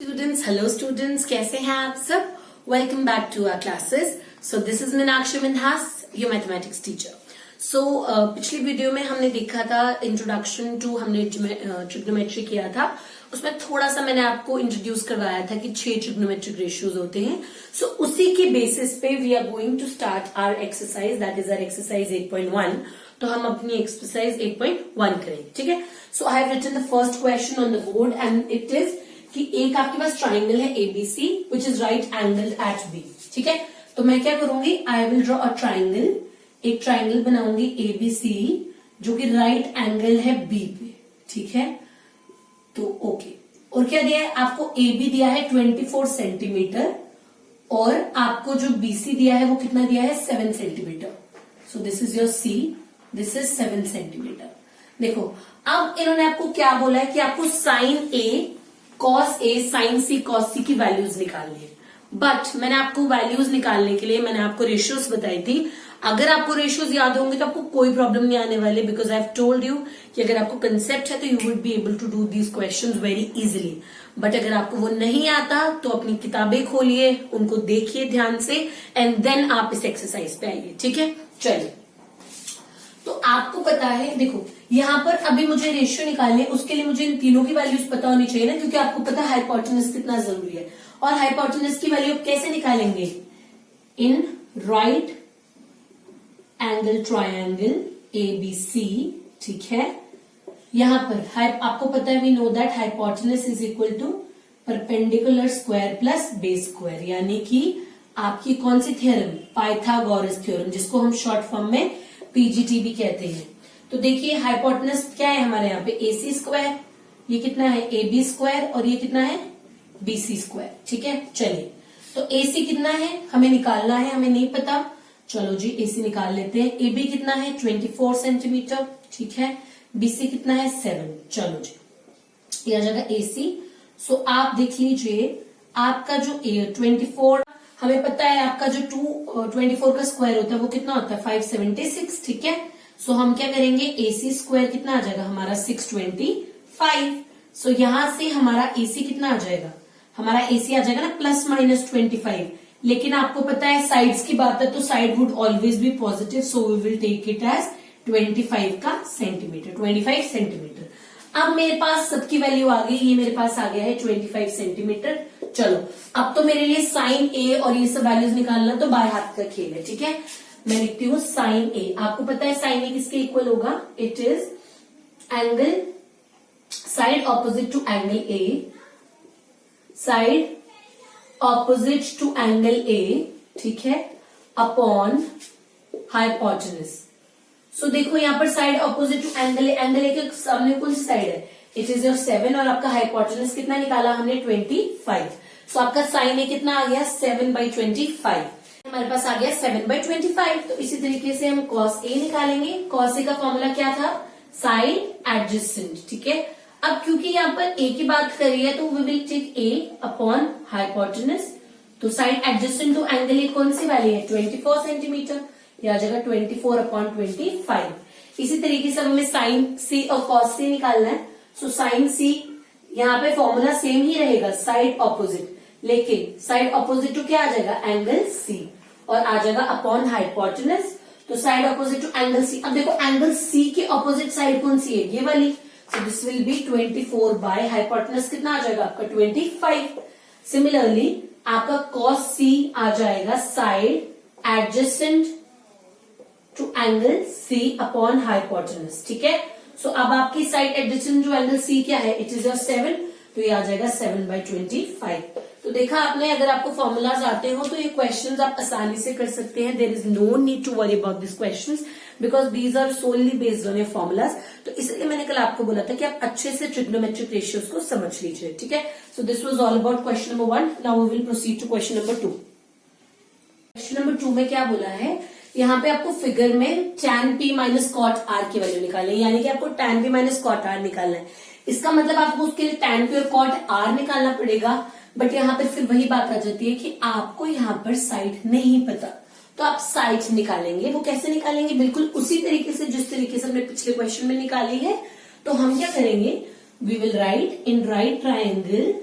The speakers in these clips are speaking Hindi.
स्टूडेंट्स, हेलो स्टूडेंट्स, कैसे हैं आप सब? Welcome back to our classes. So this is Meenakshi Minhas, your mathematics teacher. So पिछली वीडियो में हमने देखा था इंट्रोडक्शन टू, हमने ट्रिग्नोमेट्री किया था. उसमें थोड़ा सा मैंने आपको इंट्रोड्यूस करवाया था कि 6 ट्रिग्नोमेट्रिक रेशियोज होते हैं. सो उसी के बेसिस पे we are going to start our exercise, that is our exercise 8.1. तो हम अपनी एक्सरसाइज 8.1 करेंगे. ठीक है. So I have written the first question on the board and it is कि एक आपके पास ट्राइंगल है ABC which is right angle at B. ठीक है. तो मैं क्या करूंगी, I will draw a triangle. एक ट्राइंगल बनाऊंगी एबीसी जो कि राइट एंगल है बी पे. ठीक है. तो ओके. और क्या दिया है आपको? एबी दिया है 24 सेंटीमीटर और आपको जो बीसी दिया है वो कितना दिया है? 7 centimetre. So this is your C, this is 7 centimetre. देखो अब इन्होंने आपको क्या बोला है कि आपको sine A cos A sine C cos C की वैल्यूज निकालनी है. बट मैंने आपको वैल्यूज निकालने के लिए मैंने आपको रेशियोज बताई थी. अगर आपको रेशियोज याद होंगे तो आपको कोई प्रॉब्लम नहीं आने वाले, because I have told you कि अगर आपको कंसेप्ट है तो you would be able to do these questions very easily. But अगर आपको वो नहीं आता तो अपनी किताबें खोलिए, उनको देखिए ध्यान से एंड देन आप इस एक्सरसाइज पे आइए. ठीक है. चलिए. तो आपको पता है, देखो यहां पर अभी मुझे रेशियो निकालने, उसके लिए मुझे इन तीनों की वैल्यूज पता होनी चाहिए ना, क्योंकि आपको पता है हाइपोटेनस कितना जरूरी है. और हाइपोटेनस की वैल्यू कैसे निकालेंगे? In right angle triangle ABC. ठीक है. यहां पर आपको पता है, we know that hypotenuse is equal to perpendicular square plus base square, यानी कि आपकी कौन सी थ्योरम? पाइथागोरस थ्योरम, जिसको हम शॉर्ट फॉर्म में पीजीटी भी कहते हैं. तो देखिए हाइपोटेनस क्या है हमारे यहाँ पे? AC square. ये कितना है? AB square. और ये कितना है? BC square. ठीक है. चलिए. तो एसी कितना है हमें निकालना है, हमें नहीं पता. चलो जी एसी निकाल लेते हैं. एबी कितना है? 24 सेंटीमीटर. ठीक है. बीसी कितना है? 7. चलो जी, ये आ जाएगा एसी. सो आप देख लीजिए आपका जो 24, हमें पता है आपका जो 24 का स्क्वायर होता है वो कितना होता है? 576. ठीक है. सो हम क्या करेंगे, एसी स्क्वायर कितना आ जाएगा हमारा? 625. सो यहां से हमारा एसी कितना आ जाएगा? हमारा एसी आ जाएगा ना प्लस माइनस 25. लेकिन आपको पता है साइड्स की बात है तो side would always be positive, so we will take it as 25 का सेंटीमीटर, 25 सेंटीमीटर. अब मेरे पास सबकी वैल्यू आ गई. ये मेरे पास आ गया है 25 सेंटीमीटर. चलो अब तो मेरे लिए साइन ए और ये सब वैल्यूज निकालना तो बाएं हाथ का खेल है. ठीक है. मैं लिखती हूँ साइन ए. आपको पता है साइन ए किसके इक्वल होगा? It is angle side opposite to angle A, side opposite to angle A. ठीक है. Upon hypotenuse. सो देखो यहाँ पर side opposite to angle A, angle A के सामने कौन सी साइड है? इट इज योर 7 और आपका हाइपोटेनस कितना निकाला हमने? 25. सो आपका साइन ए कितना आ गया? 7/25. हमारे पास आ गया 7/25. तो इसी तरीके से हम कॉस ए निकालेंगे. कॉस ए का फॉर्मूला क्या था? Side adjacent. ठीक है. अब क्योंकि यहाँ पर ए की बात करी है तो we will take A upon hypotenuse. तो side adjacent to angle A कौन सी वाली है? 24 सेंटीमीटर. यह आ जाएगा 24/25. इसी तरीके से हमें साइन सी और कॉस सी निकालना है. सो साइन सी यहाँ पे फॉर्मूला सेम ही रहेगा, साइड ऑपोजिट, लेकिन साइड ऑपोजिट टू क्या आ जाएगा? Angle C. और आ जाएगा अपॉन हाइपोटेनस. तो side opposite to angle C. अब देखो एंगल सी के ऑपोजिट साइड कौन सी है? ये वाली. So this will B 24 by hypotenuse कितना आ जाएगा आपका? 25. सिमिलरली आपका कॉस सी आ जाएगा side adjacent to angle C upon hypotenuse. ठीक है. सो अब आपकी side adjacent to angle C क्या है? It is your 7. तो ये आ जाएगा 7/25. तो देखा आपने, अगर आपको फॉर्मूलाज आते हो तो ये क्वेश्चंस आप आसानी से कर सकते हैं. There is no need to worry about this questions because these are solely based on your formulas. तो इसलिए मैंने कल आपको बोला था कि आप अच्छे से ट्रिग्नोमेट्रिक रेशियोज को समझ लीजिए. ठीक है. So this was all about question number 1. Now we will proceed to question number 2. Question number 2 में क्या बोला है? यहाँ पे आपको फिगर में tan p minus cot r की वैल्यू निकालनी है, यानी कि आपको tan p minus cot r निकालना है. इसका मतलब आपको उसके लिए tan p और कॉट r निकालना पड़ेगा. बट यहाँ पर फिर वही बात आ जाती है कि आपको यहाँ पर साइड नहीं पता, तो आप साइड निकालेंगे. वो कैसे निकालेंगे? बिल्कुल उसी तरीके से जिस तरीके से हमने पिछले क्वेश्चन में निकाली है. तो हम क्या करेंगे? We will write in right triangle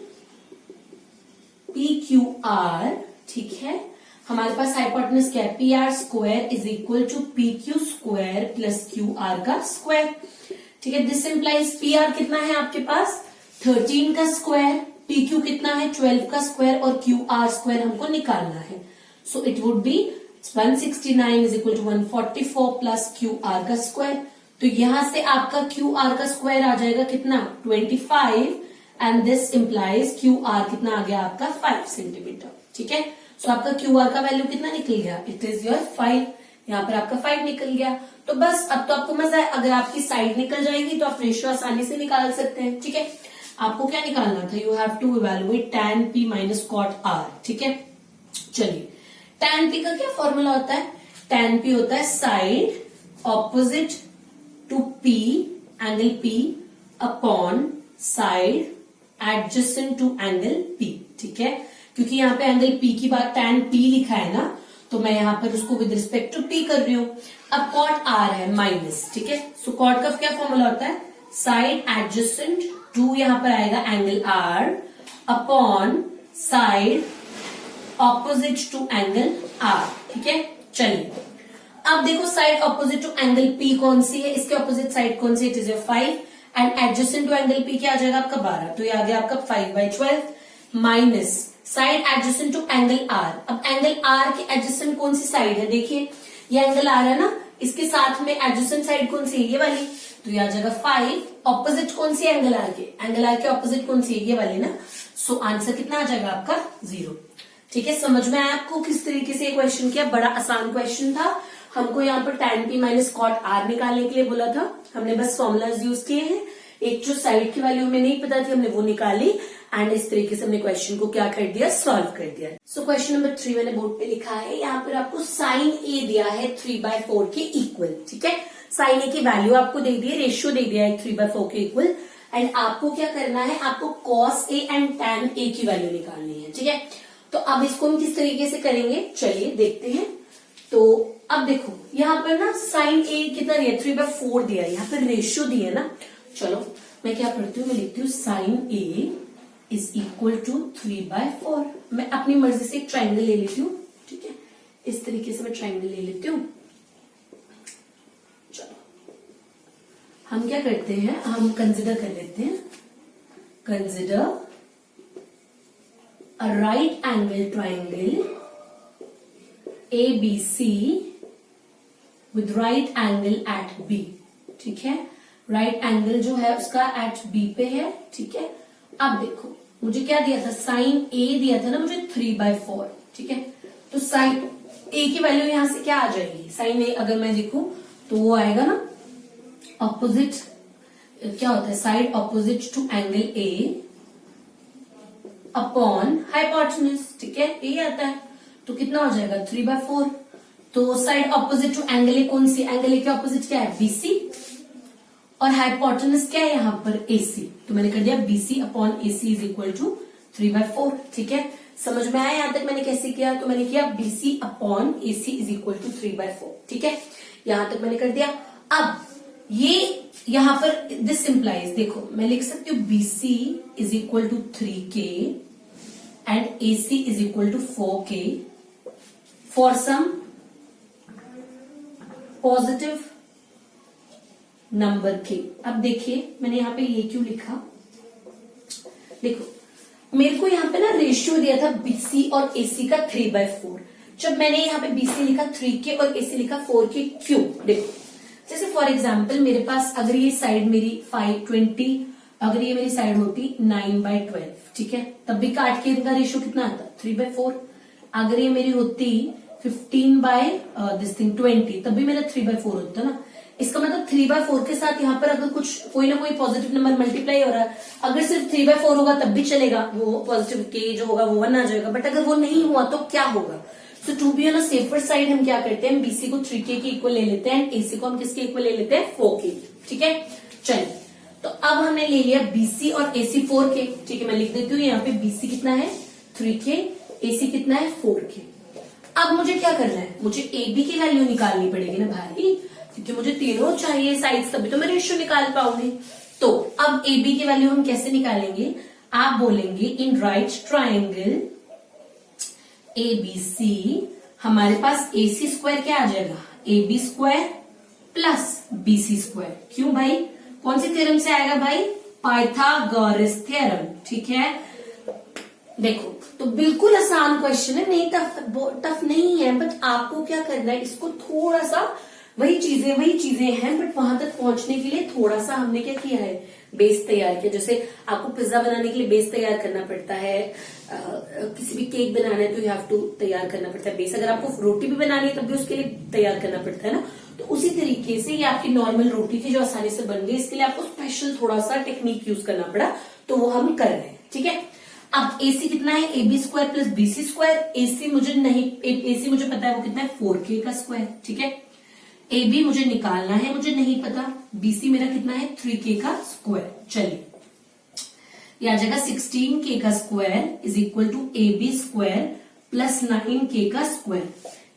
P Q R, ठीक है, हमारे पास हाइपोटेनस क्या है, P R square is equal to P Q square plus Q R का स्क्वायर, ठीक है। दिस इंप्लाइज पी आर कितना है आपके पास 13 का स्क्वायर, पी क्यू कितना है 12 का स्क्वायर और क्यू आर स्क्वायर हमको निकालना है। So it would be 169 is equal to 144 plus Q R का स्क्वायर। तो यहां से आपका क्यू आर का स्क्वायर आ जाएगा कितना 25 and this implies Q R कितना आ गया आपका 5 सेंटीमीटर, ठीक है। सो आपका क्यू आर का वैल्यू कितना निकल गया, इट इज योर 5, यहाँ पर आपका 5 निकल गया। तो बस अब तो आपको मजा है, अगर आपकी साइड निकल जाएगी तो आप रेशियो आसानी से निकाल सकते हैं, ठीक है। आपको क्या निकालना था, you have to evaluate tan p minus cot r, ठीक है। चलिए tan p का क्या फॉर्मूला होता है, tan p होता है side opposite to p angle p upon side adjacent to angle p, ठीक है। क्योंकि यहाँ पे एंगल p की बात tan p लिखा है ना, तो मैं यहाँ पर उसको विद रिस्पेक्ट टू p कर रही हूं। अब कॉट r है माइनस, ठीक है। सो कॉट का क्या फॉर्मूला होता है, साइड एडजेसेंट टू, यहां पर आएगा angle r upon side opposite to angle r, ठीक है। चलिए अब देखो side opposite to angle p कौन सी है, इसके ऑपोजिट साइड कौन सी, it is 5 and adjacent to angle p क्या आ जाएगा आपका 12, तो ये आ गया आपका 5/12 minus side adjacent to angle r। अब एंगल r के एडजेसेंट कौन सी साइड है, देखिए ये एंगल r है ना, इसके साथ में एडजेसेंट साइड कौन सी है, ये वाली, तो ये आ जाएगा 5, ऑपोजिट कौन सी एंगल आर के, एंगल आर के ऑपोजिट कौन सी है, ये वाली ना। सो आंसर कितना आ जाएगा आपका 0, ठीक है। समझ में आया आपको किस तरीके से क्वेश्चन किया, बड़ा आसान क्वेश्चन था। हमको यहाँ पर tan p minus cot r निकालने के लिए बोला था, हमने बस फॉर्मुलाज यूज किए हैं, एक जो साइड की वैल्यू हमें नहीं पता थी हमने वो निकाली एंड इस तरीके से हमने क्वेश्चन को क्या कर दिया, सॉल्व कर दिया। सो क्वेश्चन नंबर 3 मैंने बोर्ड पे लिखा है, यहाँ पर आपको साइन a दिया है 3/4 के इक्वल, ठीक है। साइन a की वैल्यू आपको दे दी है, रेशियो दे दिया है 3/4 के इक्वल एंड आपको क्या करना है, आपको cos a and tan a की वैल्यू निकालनी है, ठीक है। तो अब इसको हम किस तरीके से करेंगे, चलिए देखते हैं। तो अब देखो यहाँ पर ना साइन a कितना दिया 3/4 दिया है, यहाँ पर रेशियो दिया है ना। चलो मैं क्या पढ़ती हूँ, मैं लिखती हूँ sine a is equal to 3/4। मैं अपनी मर्जी से एक ट्राइंगल ले लेती हूँ, ठीक है, इस तरीके से मैं ट्राइंगल ले लेती हूँ। चलो हम क्या करते हैं, हम कंसिडर कर लेते हैं, consider a right angle triangle ABC with right angle at B, ठीक है। राइट एंगल जो है उसका एट B पे है, ठीक है। अब देखो मुझे क्या दिया था, साइन A दिया था ना मुझे 3/4, ठीक है। तो साइन A की वैल्यू यहां से क्या आ जाएगी, साइन A अगर मैं देखूं तो वो आएगा ना ऑपोजिट, क्या होता है side opposite to angle A upon hypotenuse, ठीक है, ये आता है। तो कितना हो जाएगा 3/4। तो side opposite to angle A कौन सी, एंगल A के ऑपोजिट क्या है BC और हाइपोटेनस क्या है यहाँ पर AC, तो मैंने कर दिया BC upon AC is equal to 3/4, ठीक है। समझ में आया यहाँ तक मैंने कैसे किया, तो मैंने किया BC upon AC is equal to 3/4, ठीक है, यहां तक मैंने कर दिया। अब ये यहां पर दिस इंप्लाइज, देखो मैं लिख सकती हूँ BC is equal to 3K and AC is equal to 4K for some positive number K। अब देखिए मैंने यहाँ पे ये क्यों लिखा, देखो मेरे को यहाँ पे ना रेशियो दिया था BC और AC का 3/4। जब मैंने यहाँ पे BC लिखा 3K और AC लिखा 4K, क्यों, देखो जैसे फॉर एग्जाम्पल मेरे पास अगर ये साइड मेरी 520, अगर ये मेरी साइड होती 9/12, ठीक है, तब भी काट के इनका रेशियो कितना आता 3/4। अगर ये मेरी होती 15/20, तब भी मेरा 3/4 होता ना। इसका मतलब 3/4 के साथ यहाँ पर अगर कुछ कोई ना कोई पॉजिटिव नंबर मल्टीप्लाई हो रहा है, अगर सिर्फ 3/4 होगा तब भी चलेगा, वो पॉजिटिव के जो होगा वो 1 आ जाएगा, बट अगर वो नहीं हुआ तो क्या होगा। So to be on a safer side हम क्या करते हैं, BC को 3K के इक्वल ले लेते हैं, AC को हम किसके इक्वल ले लेते हैं 4K, ठीक है। चलिए तो अब हमने ले लिया BC और AC 4K, ठीक है, मैं लिख देती हूँ यहाँ पे BC कितना है 3K, AC कितना है 4K। अब मुझे क्या करना है, मुझे AB की वैल्यू निकालनी पड़ेगी ना भाई, क्योंकि मुझे तीनों चाहिए साइड्स, तभी तो मैं रेशियो निकाल पाऊंगी। तो अब AB की वैल्यू हम कैसे निकालेंगे, आप बोलेंगे in right triangle A B C, हमारे पास ए सी स्क्वायर क्या आ जाएगा, A B square plus B C square. क्यों भाई, कौन सी थ्योरम से आएगा भाई, पाइथागोरस थ्योरम। ठीक है, देखो तो बिल्कुल आसान क्वेश्चन है, नहीं टफ नहीं है, बट आपको क्या करना है, इसको थोड़ा सा वही चीजें हैं, बट वहां तक पहुंचने के लिए थोड़ा सा हमने क्या किया है, बेस तैयार किया। जैसे आपको पिज्जा बनाने के लिए बेस तैयार करना पड़ता है, किसी भी केक बनाना है तो यू हैव टू तैयार करना पड़ता है बेस। अगर आपको रोटी भी बनानी है तब भी उसके लिए तैयार करना पड़ता है ना। तो उसी तरीके से ये आपकी नॉर्मल रोटी थी जो आसानी से बन गई, इसके लिए आपको स्पेशल थोड़ा सा टेक्निक यूज करना पड़ा, तो वो हम कर रहे हैं। ठीक है, अब एसी कितना है, A B square plus B C square. AC मुझे पता है वो कितना है, 4k का स्क्वायर। ठीक है, ए बी मुझे निकालना है, मुझे नहीं पता, बीसी मेरा कितना है, 3k का स्क्वायर। चलिए ये आ जाएगा 16k का square is equal to A B square plus 9k का स्क्वायर।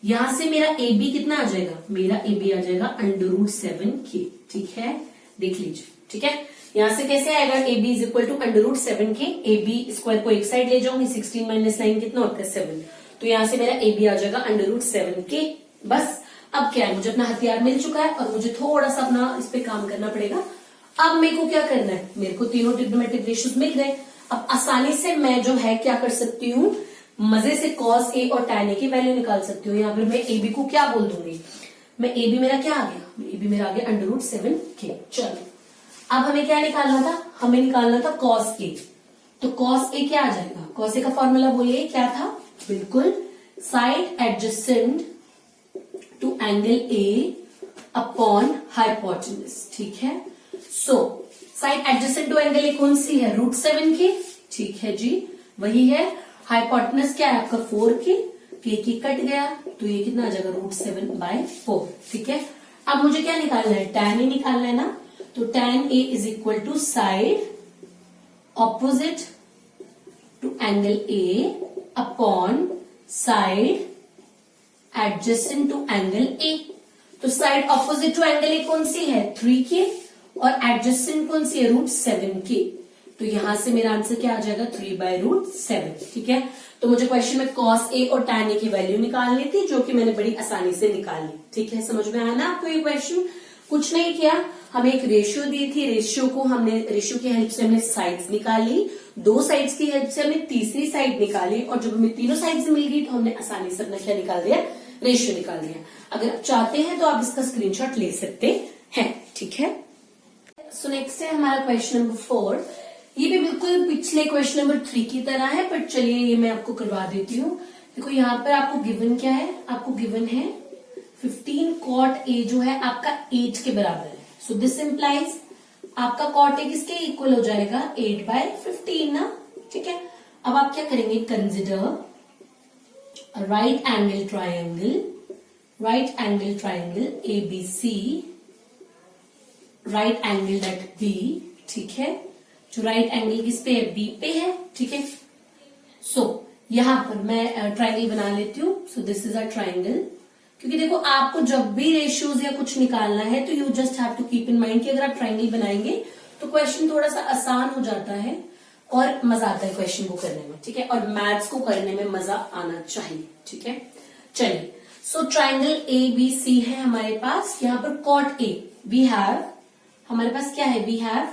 यहां से मेरा ए बी कितना आ जाएगा, मेरा ए बी आ जाएगा √7k। ठीक है, देख लीजिए। ठीक है, यहां से कैसे आएगा, A B is equal to √7k, A B square को एक साइड ले जाऊंगी, 16 माइनस 9 कितना होता है, 7। तो यहां से मेरा ए बी आ जाएगा √7k। बस अब क्या है, मुझे अपना हथियार मिल चुका है और मुझे थोड़ा सा अपना इस पे काम करना पड़ेगा। अब मेरे को क्या करना है, मेरे को तीनों ट्रिग्नोमेट्रिक रेशियोज मिल गए। अब आसानी से मैं जो है क्या कर सकती हूँ, मजे से cos a और tan a की वैल्यू निकाल सकती हूँ। यहाँ पर मैं ए बी को क्या बोल दूंगी, मैं ए बी मेरा क्या आ गया, ए बी मेरा आ गया √7k। चलो अब हमें क्या निकालना था, हमें निकालना था cos a। तो cos a क्या आ जाएगा, cos a का फॉर्मूला बोलिए क्या था, बिल्कुल side adjacent to angle A upon hypotenuse. ठीक है, so side adjacent to angle A कौन सी है, √7k। ठीक है जी, वही है। हाइपोटेन्यूज क्या है आपका, 4k, k कट गया तो ये कितना आ जाएगा, √7/4। ठीक है, अब मुझे क्या निकालना है, tan a निकालना है ना। तो tan a is equal to side opposite to angle A upon side adjacent to angle A. तो side opposite to angle A कौन सी है, 3k, और एडजेसेंट कौन सी है, √7k। तो यहां से मेरा आंसर क्या आ जाएगा, 3/√7। ठीक है, तो मुझे क्वेश्चन में cos a और tan a की वैल्यू निकालनी थी, जो कि मैंने बड़ी आसानी से निकाल ली। ठीक है, समझ में आया ना आपको ये क्वेश्चन। कुछ नहीं किया, हमें एक रेशियो दी थी, रेशियो की हेल्प से हमने साइड्स निकाली, 2 साइड्स की हेल्प से हमने तीसरी साइड निकाली, और जब हमें तीनों साइड्स मिल गई तो हमने आसानी से अपना क्या निकाल दिया, रेशियो निकाल दिया। अगर आप चाहते हैं तो आप इसका स्क्रीनशॉट ले सकते हैं। ठीक है, सो नेक्स्ट है हमारा क्वेश्चन नंबर 4। ये भी बिल्कुल पिछले क्वेश्चन नंबर 3 की तरह है, बट चलिए ये मैं आपको करवा देती हूँ। देखो यहाँ पर आपको गिवन क्या है, आपको गिवन है 15 cot a जो है आपका 8 के बराबर है। सो दिस इंप्लाइज आपका cot a किसके इक्वल हो जाएगा, 8/15 ना। ठीक है, अब आप क्या करेंगे, consider right angle triangle ABC, right angle at B। ठीक है, जो राइट एंगल किस पे है, B पे है। ठीक है, सो यहां पर मैं ट्राइंगल बना लेती हूँ। सो दिस इज अ ट्राइंगल। क्योंकि देखो आपको जब भी रेशियोज या कुछ निकालना है तो you just have to keep in mind कि अगर आप ट्राइंगल बनाएंगे तो क्वेश्चन थोड़ा सा आसान हो जाता है और मजा आता है क्वेश्चन को करने में। ठीक है, और मैथ्स को करने में मजा आना चाहिए। ठीक है, चलिए, सो ट्राइंगल ABC है हमारे पास। यहाँ पर cot A वी हैव, हमारे पास क्या है, we have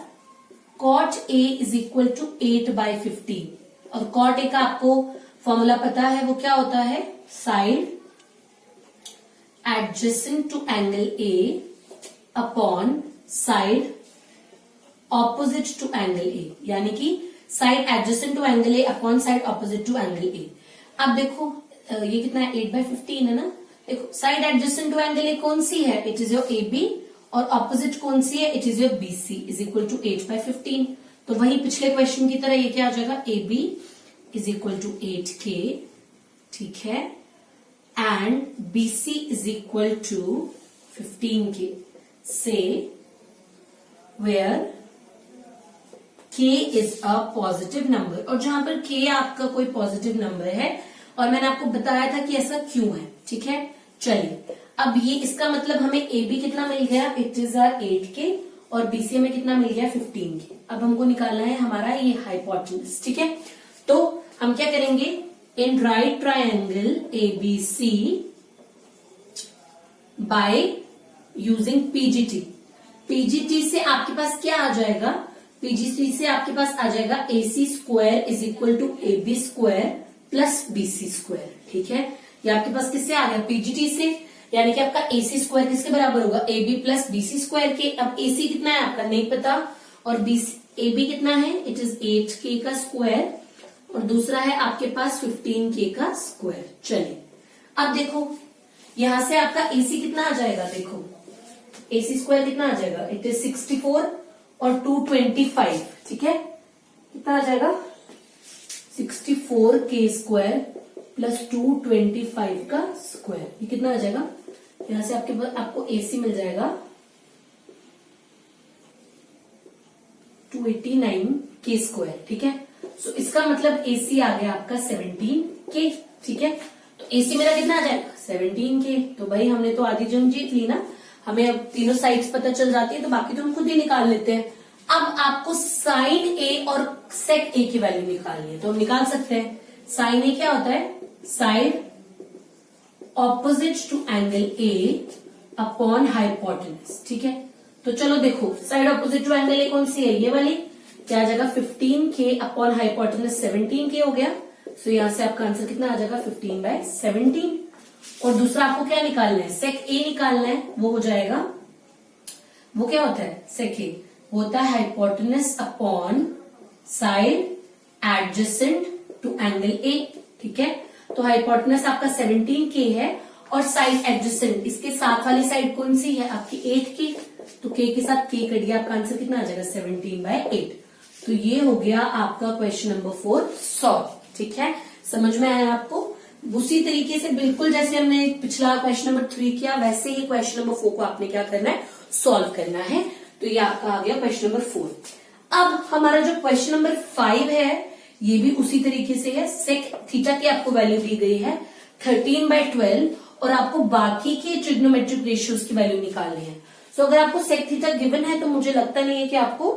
cot A is equal to 8/15, और cot A का आपको फॉर्मूला पता है, वो क्या होता है, side adjacent to angle A upon side opposite to angle A, यानी कि side adjacent to angle A upon side opposite to angle A। अब देखो ये कितना है, 8/15 है ना। देखो side adjacent to angle A कौन सी है, इट इज योर AB, और ऑपोजिट कौन सी है, it is your BC is equal to 8/15। तो वही पिछले क्वेश्चन की तरह ये क्या आ जाएगा, AB is equal to 8k। ठीक है, and BC is equal to 15k, say where k is a positive number. और जहां पर k आपका कोई पॉजिटिव नंबर है, और मैंने आपको बताया था कि ऐसा क्यों है। ठीक है, चलिए, अब ये इसका मतलब हमें AB कितना मिल गया, इट इज 8k, और BC में कितना मिल गया, 15k। अब हमको निकालना है हमारा ये हाइपोटेन्यूज। ठीक है, तो हम क्या करेंगे, इन right triangle ABC by using PGT। PGT से आपके पास क्या आ जाएगा, PGT से आपके पास आ जाएगा AC square is equal to AB square plus BC square. ठीक है, ये आपके पास किससे आ गया, PGT से, यानी कि आपका AC स्क्वायर किसके बराबर होगा, AB प्लस BC स्क्वायर के। अब AC कितना है आपका नहीं पता, और AB कितना है, इट इज 8K का स्क्वायर, और दूसरा है आपके पास 15K का स्क्वायर। चलिए अब देखो यहां से आपका AC कितना आ जाएगा, देखो AC स्क्वायर कितना आ जाएगा, इट इज 64 और 225। ठीक है, कितना आ जाएगा 64K स्क्वायर प्लस 225 का स्क्वायर, ये कितना आ जाएगा, यहां से आपको AC मिल जाएगा 289K स्क्वायर। ठीक है, सो इसका मतलब AC आ गया आपका 17K। ठीक है, तो AC मेरा कितना आ जाएगा 17K। तो भाई हमने तो आधी जंग जीत ली ना, हमें अब तीनों साइड्स पता चल जाती है, तो बाकी तो हम खुद ही निकाल लेते हैं। अब आपको साइन A और सेक A की वैल्यू निकालनी है, तो हम निकाल सकते हैं। साइन A क्या होता है, side opposite to angle A upon hypotenuse. ठीक है, तो चलो देखो side opposite to angle A कौन सी है, ये वाली, क्या आ जाएगा 15K अपॉन हाइपोटेन्यूज 17K हो गया। सो यहां से आपका आंसर कितना आ जाएगा 15/17। और दूसरा आपको क्या निकालना है, सेक A निकालना है, वो हो जाएगा, वो क्या होता है सेक A, वो होता है hypotenuse upon side adjacent to angle A। ठीक है, तो हाइपोटेन्यूज आपका 17K है, और साइड एडजेसेंट इसके साथ वाली साइड कौन सी है आपकी 8K, तो K के साथ K कट गया, आपका आंसर कितना आ जाएगा 17/8। तो ये हो गया आपका क्वेश्चन नंबर 4 सॉल्व। ठीक है, समझ में आया आपको। उसी तरीके से बिल्कुल जैसे हमने पिछला क्वेश्चन नंबर 3 किया, वैसे ही क्वेश्चन नंबर 4 को आपने क्या करना है, सॉल्व करना है। तो ये आपका आ गया क्वेश्चन नंबर 4। अब हमारा जो क्वेश्चन नंबर 5 है, ये भी उसी तरीके से है। सेक थीटा की आपको वैल्यू दी गई है 13/12, और आपको बाकी के ट्रिग्नोमेट्रिक रेशियोज की वैल्यू निकालनी है। सो अगर आपको सेक थीटा गिवन है, तो मुझे लगता नहीं है कि आपको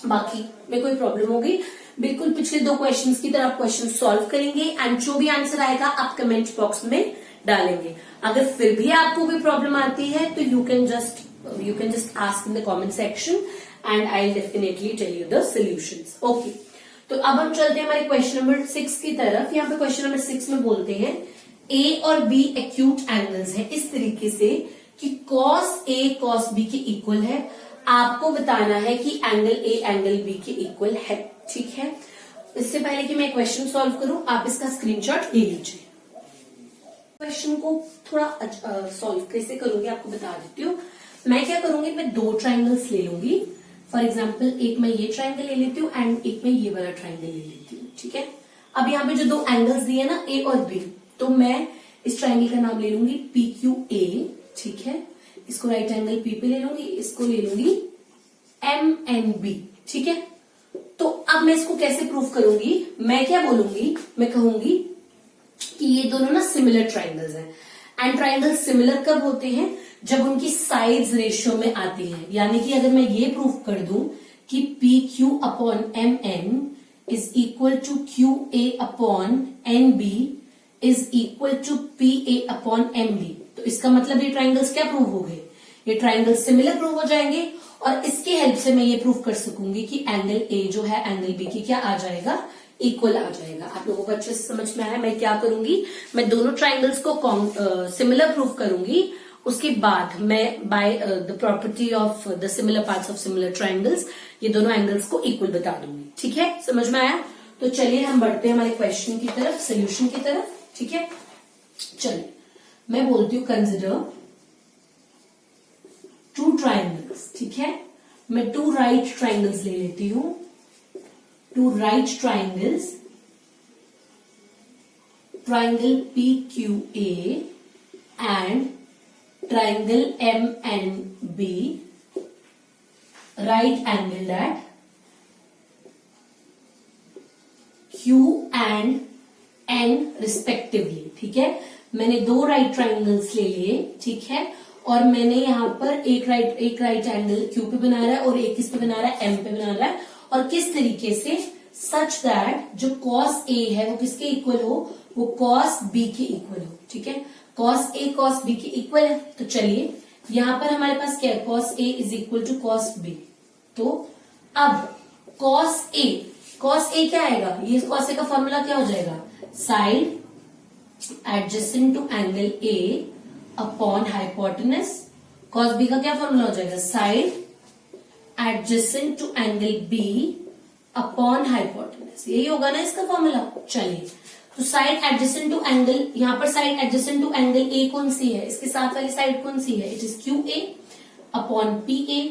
बाकी में कोई प्रॉब्लम होगी। बिल्कुल पिछले 2 क्वेश्चंस की तरह आप क्वेश्चन सॉल्व करेंगे, एंड जो भी आंसर आएगा आप कमेंट बॉक्स में डालेंगे। अगर फिर भी आपको कोई प्रॉब्लम आती है, तो you can just ask in the comment section, and I will definitely tell you the solutions. Okay, तो अब हम चलते हैं हमारे क्वेश्चन नंबर 6 की तरफ। यहाँ पे क्वेश्चन नंबर 6 में बोलते हैं A और B एक्यूट एंगल्स हैं इस तरीके से कि cos A cos B के इक्वल है। आपको बताना है कि एंगल A एंगल B के इक्वल है। ठीक है, इससे पहले कि मैं क्वेश्चन सॉल्व करूं, आप इसका स्क्रीनशॉट ले लीजिए। क्वेश्चन को थोड़ा सॉल्व कैसे करूंगी आपको बता देती हूँ। मैं क्या करूंगी, मैं 2 ट्राइंगल्स ले लूंगी। फॉर एग्जाम्पल एक मैं ये ट्राइंगल ले लेती हूँ, एंड एक मैं ये वाला ट्राइंगल ले लेती हूँ। ठीक है, अब यहाँ पे जो 2 एंगल्स दिए ना A और B, तो मैं इस ट्राइंगल का नाम ले लूंगी PQA। ठीक है, इसको राइट एंगल P पे ले लूंगी, इसको ले लूंगी MNB। ठीक है, तो अब मैं इसको कैसे प्रूव करूंगी, मैं क्या बोलूंगी, मैं कहूंगी कि ये दोनों ना सिमिलर ट्राइंगल्स हैं। एंड ट्राइंगल्स सिमिलर कब होते हैं, जब उनकी साइड्स रेशियो में आती हैं। यानी कि अगर मैं ये प्रूव कर दूं कि PQ upon MN is equal to QA upon NB is equal to PA upon MB, तो इसका मतलब ये ट्राइंगल्स क्या प्रूव हो गए, ये ट्राइंगल्स सिमिलर प्रूव हो जाएंगे। और इसकी हेल्प से मैं ये प्रूव कर सकूंगी कि एंगल A जो है एंगल B की क्या आ जाएगा, इक्वल आ जाएगा। आप लोगों को अच्छे से समझ में आया। मैं क्या करूंगी, मैं दोनों ट्राइंगल्स को सिमिलर प्रूव करूंगी, उसके बाद मैं by the property of the similar parts of similar triangles ये दोनों एंगल्स को इक्वल बता दूंगी। ठीक है, समझ में आया। तो चलिए हम बढ़ते हैं हमारे क्वेश्चन की तरफ, सोल्यूशन की तरफ। ठीक है, चलिए मैं बोलती हूँ कंसिडर 2 ट्राइंगल्स। ठीक है, मैं 2 राइट ट्राइंगल्स ले लेती हूं, 2 right triangles, triangle PQA and triangle MNB, right angle at Q and N respectively. ठीक है, मैंने 2 राइट ट्राइंगल्स ले लिए। ठीक है, और मैंने यहाँ पर एक राइट एंगल Q पे बना रहा है और एक किस पे बना रहा है, M पे बना रहा है। और किस तरीके से सच दैट जो cos A है वो किसके इक्वल हो, वो cos B के इक्वल हो। ठीक है, cos A cos B के इक्वल है। तो चलिए यहां पर हमारे पास क्या है, cos A is equal to cos B। तो अब cos A क्या आएगा, ये cos A का फॉर्मूला क्या हो जाएगा, side adjacent to angle A upon hypotenuse. cos B का क्या फॉर्मूला हो जाएगा, side adjacent to angle B upon hypotenuse. यही होगा ना इसका फॉर्मूला। चलिए तो साइड एडजेसेंट टू एंगल, यहां पर side adjacent to angle A कौन सी है, इसके साथ वाली साइड कौन सी है, it is QA upon PA।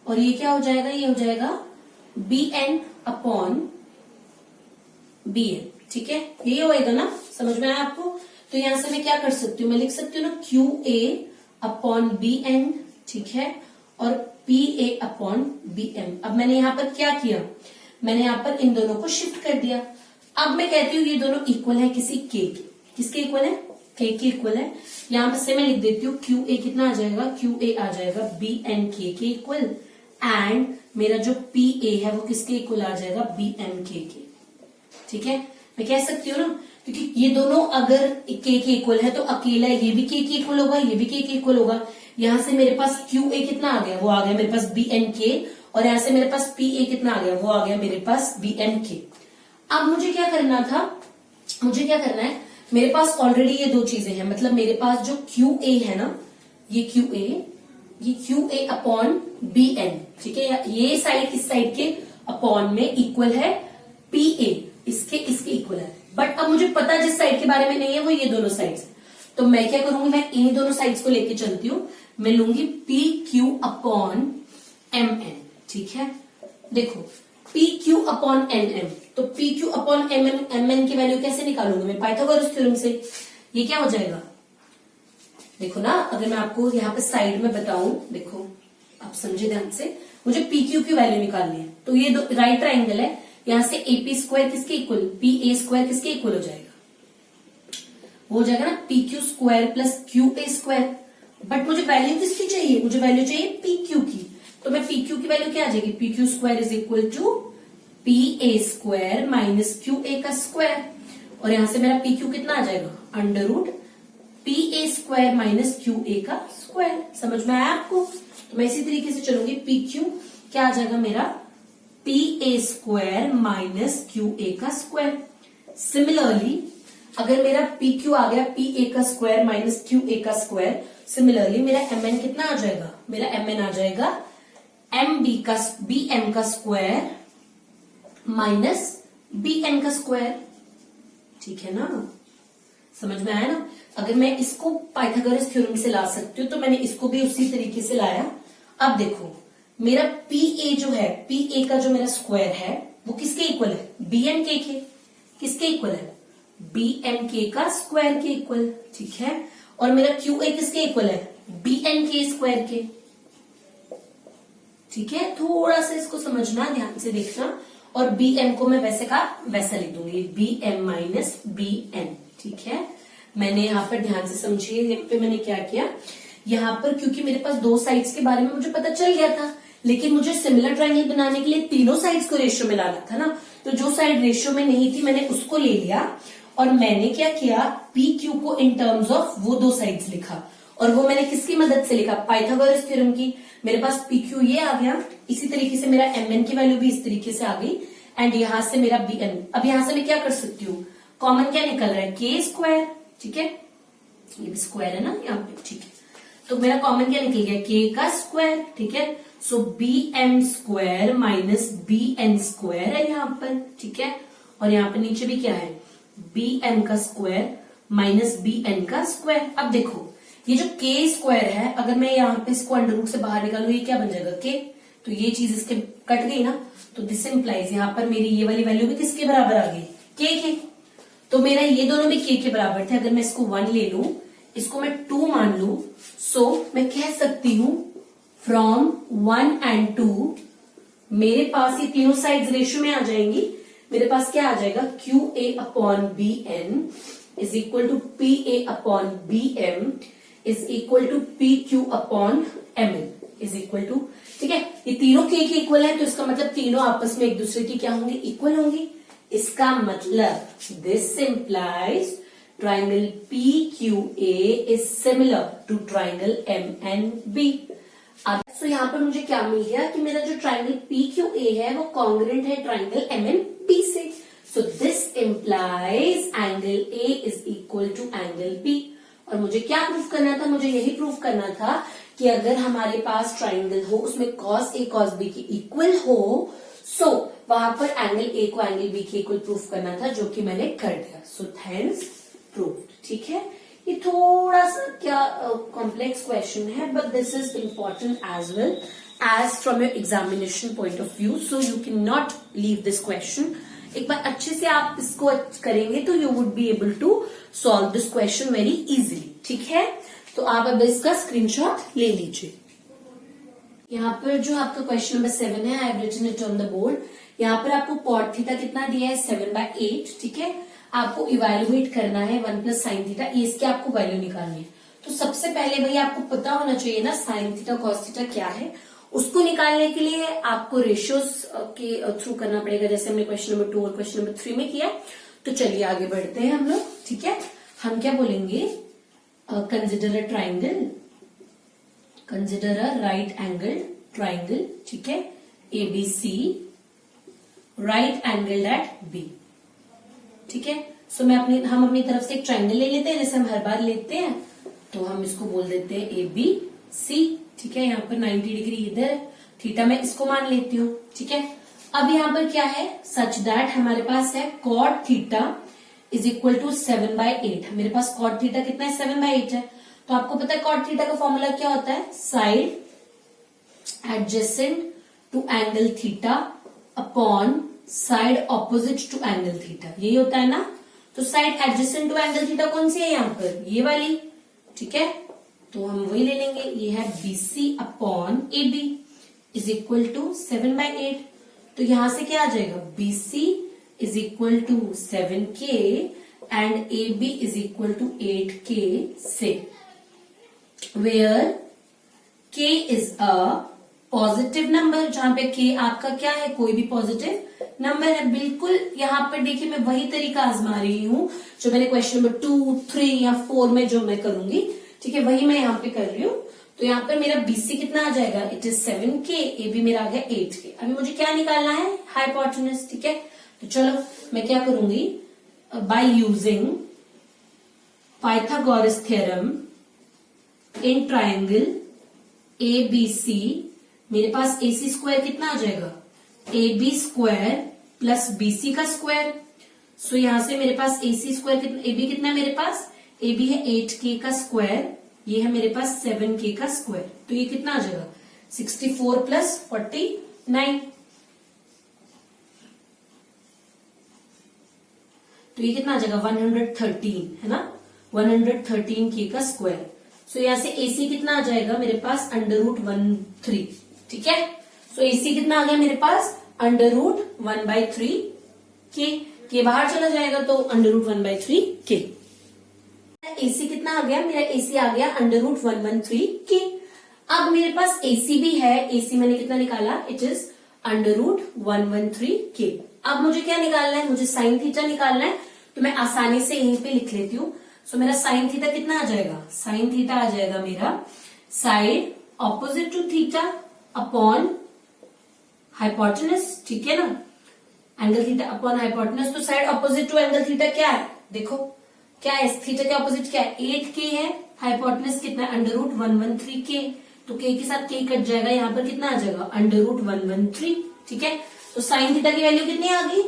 और ये क्या हो जाएगा, ये हो जाएगा BN अपॉन BN। ठीक है, ये होएगा ना, समझ में आया आपको। तो यहां से मैं क्या कर सकती हूँ, मैं लिख सकती हूँ ना QA अपॉन BN। ठीक है, और PA अपॉन BM। अब मैंने यहां पर क्या किया, मैंने यहां पर इन दोनों को शिफ्ट कर दिया। अब मैं कहती हूँ ये दोनों इक्वल है किसी K के, किसके इक्वल है, K के इक्वल है। यहां पर से मैं लिख देती हूँ QA कितना आ जाएगा, QA आ जाएगा BNK के इक्वल, एंड मेरा जो PA है वो किसके इक्वल आ जाएगा, BMK के। ठीक है, मैं कह सकती हूँ ना, क्योंकि ये दोनों अगर K के इक्वल है तो अकेला ये भी K के इक्वल होगा, ये भी K के इक्वल होगा। यहां से मेरे पास QA कितना आ गया, वो आ गया मेरे पास BNK, और यहां से मेरे पास PA कितना आ गया, वो आ गया मेरे पास BMK। अब मुझे क्या करना था, मुझे क्या करना है, मेरे पास ऑलरेडी ये दो चीजें हैं, मतलब मेरे पास जो QA है ना, ये QA अपॉन BN। ठीक है, ये साइड इस साइड के अपॉन में इक्वल है PA, इसके इक्वल है। बट अब मुझे पता जिस साइड के बारे में नहीं है वो ये दोनों साइड्स, तो मैं क्या करूंगी, मैं इन्हीं दोनों साइड्स को लेके चलती हूँ। मैं लूंगी PQ अपॉन MN। ठीक है, देखो PQ अपॉन NM, तो PQ अपॉन MN की वैल्यू कैसे निकालूंगी मैं, पाइथागोरस थ्योरम से। ये क्या हो जाएगा, देखो ना, अगर मैं आपको यहाँ पे साइड में बताऊं, देखो आप समझे ध्यान से, मुझे PQ की वैल्यू निकालनी है। तो ये दो राइट ट्राइंगल है, यहां से AP स्क्वायर किसके इक्वल, PA स्क्वायर किसके इक्वल हो जाएगा, वो हो जाएगा ना PQ square plus QA square. But मुझे वैल्यू किसकी चाहिए, मुझे वैल्यू चाहिए PQ की। तो मैं PQ की वैल्यू क्या आ जाएगी, PQ square is equal to PA square minus QA का स्क्वायर, और यहां से मेरा PQ कितना आ जाएगा, under root PA square minus QA का स्क्वायर। समझ में आया आपको। तो मैं इसी तरीके से चलूंगी, PQ क्या आ जाएगा मेरा, PA स्क्वायर माइनस QA का स्क्वायर। सिमिलरली अगर मेरा PQ आ गया PA का स्क्वायर माइनस QA का स्क्वायर, सिमिलरली मेरा MN कितना आ जाएगा, मेरा MN आ जाएगा BM का स्क्वायर माइनस BN का स्क्वायर। ठीक है ना, समझ में आया ना। अगर मैं इसको पाइथागोरस थ्योरम से ला सकती हूँ तो मैंने इसको भी उसी तरीके से लाया। अब देखो मेरा PA जो है, PA का जो मेरा स्क्वायर है वो किसके इक्वल है, BMK के। किसके इक्वल है, BMK का स्क्वायर के इक्वल। ठीक है, और मेरा QA किसके इक्वल है, BNK स्क्वायर के। ठीक है, थोड़ा सा इसको समझना, ध्यान से देखना। और BM को मैं वैसे का वैसा लिख दूंगी, BM माइनस BN। ठीक है, मैंने यहाँ पर ध्यान से समझिए, यहाँ पे मैंने क्या किया, यहाँ पर क्योंकि मेरे पास दो साइड्स के बारे में मुझे पता चल गया था, लेकिन मुझे सिमिलर ट्रायंगल बनाने के लिए तीनों साइड्स को रेशियो में लाना था ना। तो जो साइड रेशियो में नहीं थी मैंने उसको ले लिया, और मैंने क्या किया, PQ को इन टर्म्स ऑफ वो दो साइड्स लिखा। और वो मैंने किसकी मदद से लिखा, पाइथागोरस थ्योरम की। मेरे पास PQ ये आ गया, इसी तरीके से मेरा MN की वैल्यू भी इस तरीके से आ गई, एंड यहां से मेरा BN। अब यहां से मैं क्या कर सकती हूँ, कॉमन क्या निकल रहा है, K स्क्वायर। ठीक है, ये भी स्क्वायर है ना यहाँ पे। ठीक है, तो मेरा कॉमन क्या निकल गया, K का स्क्वायर। ठीक है, सो BM square minus BN square है यहाँ पर। ठीक है, और यहाँ पर नीचे भी क्या है, BM का स्क्वायर माइनस BN का स्क्वायर। अब देखो ये जो K स्क्वायर है, अगर मैं यहाँ पे इसको अंडर रूट से बाहर निकालू, ये क्या बन जाएगा, K। तो ये चीज इसके कट गई ना, तो दिस इंप्लाइज यहाँ पर मेरी ये वाली वैल्यू भी किसके बराबर आ गई, K के। तो मेरा ये दोनों भी K के बराबर थे। अगर मैं इसको 1 ले लू, इसको मैं 2 मान लू, सो मैं कह सकती हूं फ्रॉम 1 and 2 मेरे पास ये तीनों साइड्स रेशियो में आ जाएंगी। मेरे पास क्या आ जाएगा, QA upon BN is equal to PA upon BM is equal to PQ upon MN is equal to, ठीक है, ये तीनों के इक्वल है, तो इसका मतलब तीनों आपस में एक दूसरे की क्या होंगे, इक्वल होंगी। इसका मतलब this implies triangle PQA is similar to triangle MNB। अब तो यहाँ पर मुझे क्या मिल गया कि मेरा जो ट्राइंगल PQA है वो कॉन्ग्रुएंट है ट्राइंगल MNB से। So this implies angle A is equal to angle B। और मुझे क्या प्रूफ करना था, मुझे यही प्रूफ करना था कि अगर हमारे पास ट्राइंगल हो उसमें cos A cos B की इक्वल हो, सो वहां पर एंगल A को एंगल B के इक्वल प्रूफ करना था, जो कि मैंने कर दिया। So hence proved. ठीक है, ये थोड़ा सा क्या कॉम्प्लेक्स क्वेश्चन है, but this is important as well as from your examination point of view, so you can not leave this question. एक बार अच्छे से आप इसको करेंगे तो you would be able to solve this question very easily. ठीक है, तो आप अब इसका स्क्रीनशॉट ले लीजिए। यहाँ पर जो आपका क्वेश्चन नंबर 7 है, I have written it on the board. यहाँ पर आपको कॉट थीटा कितना दिया है, 7/8। ठीक है, आपको इवेल्युएट करना है 1 प्लस साइन थीटा, इसके आपको वैल्यू निकालनी है। तो सबसे पहले भाई आपको पता होना चाहिए ना साइन थीटा कॉस थीटा क्या है। उसको निकालने के लिए आपको रेशियोज के थ्रू करना पड़ेगा, जैसे हमने क्वेश्चन नंबर 2 और क्वेश्चन नंबर 3 में किया। तो चलिए आगे बढ़ते हैं हम लोग। ठीक है, हम क्या बोलेंगे, consider a triangle, consider a right angle triangle. ठीक है, ABC right angle at B। ठीक है, सो हम अपनी तरफ से एक ट्राइंगल ले लेते हैं, जैसे हम हर बार लेते हैं। तो हम इसको बोल देते हैं ABC। ठीक है, यहाँ पर 90 डिग्री इधर है, थीटा मैं इसको मान लेती हूँ। ठीक है, अब यहाँ पर क्या है, सच दैट हमारे पास है cot theta is equal to 7/8। मेरे पास कॉट थीटा कितना है, 7/8 है। तो आपको पता है कॉट थीटा का फॉर्मूला क्या होता है, side adjacent to angle theta upon side opposite to angle theta, यही होता है ना। तो side adjacent to angle theta कौन सी है यहाँ पर, ये वाली। ठीक है, तो हम वही ले लेंगे, ये है BC upon AB is equal to 7/8। तो यहां से क्या आ जाएगा, BC is equal to 7K and AB is equal to 8K say, where K is a positive number, जहां पे K आपका क्या है, कोई भी पॉजिटिव नंबर है। बिल्कुल यहाँ पर देखिए मैं वही तरीका आजमा रही हूँ जो मैंने क्वेश्चन नंबर 2, 3 या 4 में जो मैं करूंगी। ठीक है, वही मैं यहाँ पे कर रही हूँ। तो यहाँ पर मेरा BC कितना आ जाएगा, इट इज 7K, AB मेरा आ गया 8K। अभी मुझे क्या निकालना है, हाइपोटेन्यूज। ठीक है, तो चलो मैं क्या करूंगी, by using Pythagoras theorem in triangle ABC, मेरे पास AC स्क्वायर कितना आ जाएगा, AB स्क्वायर प्लस BC का स्क्वायर। सो यहां से मेरे पास AC स्क्वायर कितना, AB कितना है मेरे पास, AB है 8K का स्क्वायर, ये है मेरे पास 7K का स्क्वायर। तो ये कितना आ जाएगा, 64 प्लस 49। तो ये कितना आ जाएगा, 113 है ना, 113K का स्क्वायर। सो यहाँ से AC कितना आ जाएगा मेरे पास, √1/3। ठीक है, सो AC कितना आ गया मेरे पास, √1/3K। के बाहर चला जाएगा तो √1/3K। AC कितना आ गया, मेरा AC आ गया √1/3K। अब मेरे पास AC भी है, AC मैंने कितना निकाला, इट इज √1/3K। अब मुझे क्या निकालना है, मुझे साइन थीटा निकालना है। तो मैं आसानी से यहीं पे लिख लेती हूँ। सो मेरा साइन थीटा कितना आ जाएगा, साइन थीटा आ जाएगा मेरा side opposite to theta upon hypotenuse. ठीक है ना, एंगल थीटा अपॉन हाइपोटेनस। तो side opposite to angle theta क्या है, देखो क्या है, थीटा के ऑपोजिट क्या है, 8K है, हाइपोटेनस कितना है, √1/3K। तो K के साथ K कट जाएगा, यहाँ पर कितना आ जाएगा, √1/3। ठीक है, तो साइन थीटा की वैल्यू कितनी आ गई,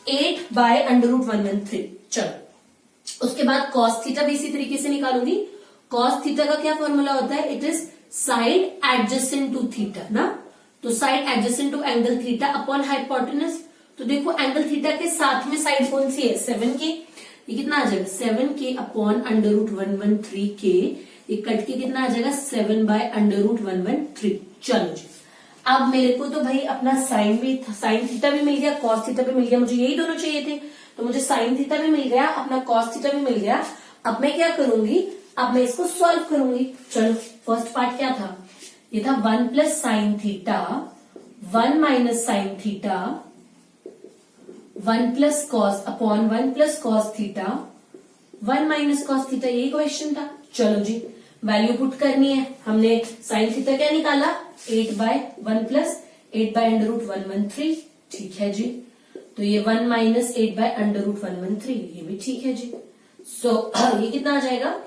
8/√1/3। चलो उसके बाद कॉस थीटा भी इसी तरीके से निकालूंगी। कॉस थीटा का क्या फॉर्मूला होता है, it is side adjacent to theta ना। तो side adjacent to angle theta upon hypotenuse. तो देखो एंगल थीटा के साथ में साइड कौन सी है, 7K। ये कितना आ जाएगा, 7K अपॉन √1/3K। ये कट के कितना आ जाएगा, 7/√1/3। चलो जी, अब मेरे को तो भाई अपना साइन थीटा भी मिल गया, कॉस थीटा भी मिल गया, मुझे यही दोनों चाहिए थे। तो मुझे साइन थीटा भी मिल गया, अपना कॉस थीटा भी मिल गया। अब मैं क्या करूंगी, अब मैं इसको सॉल्व करूंगी। चलो फर्स्ट पार्ट क्या था, ये था 1 plus sine theta, 1 minus sine theta, 1 plus cos upon 1 plus cos theta, 1 minus cos theta, यही क्वेश्चन था। चलो जी, वैल्यू पुट करनी है। हमने साइन थीटा क्या निकाला, 8/1 प्लस 8/√113, ठीक है जी। तो ये 1 माइनस 8/√113, ये भी ठीक है जी। सो ये कितना आ जाएगा,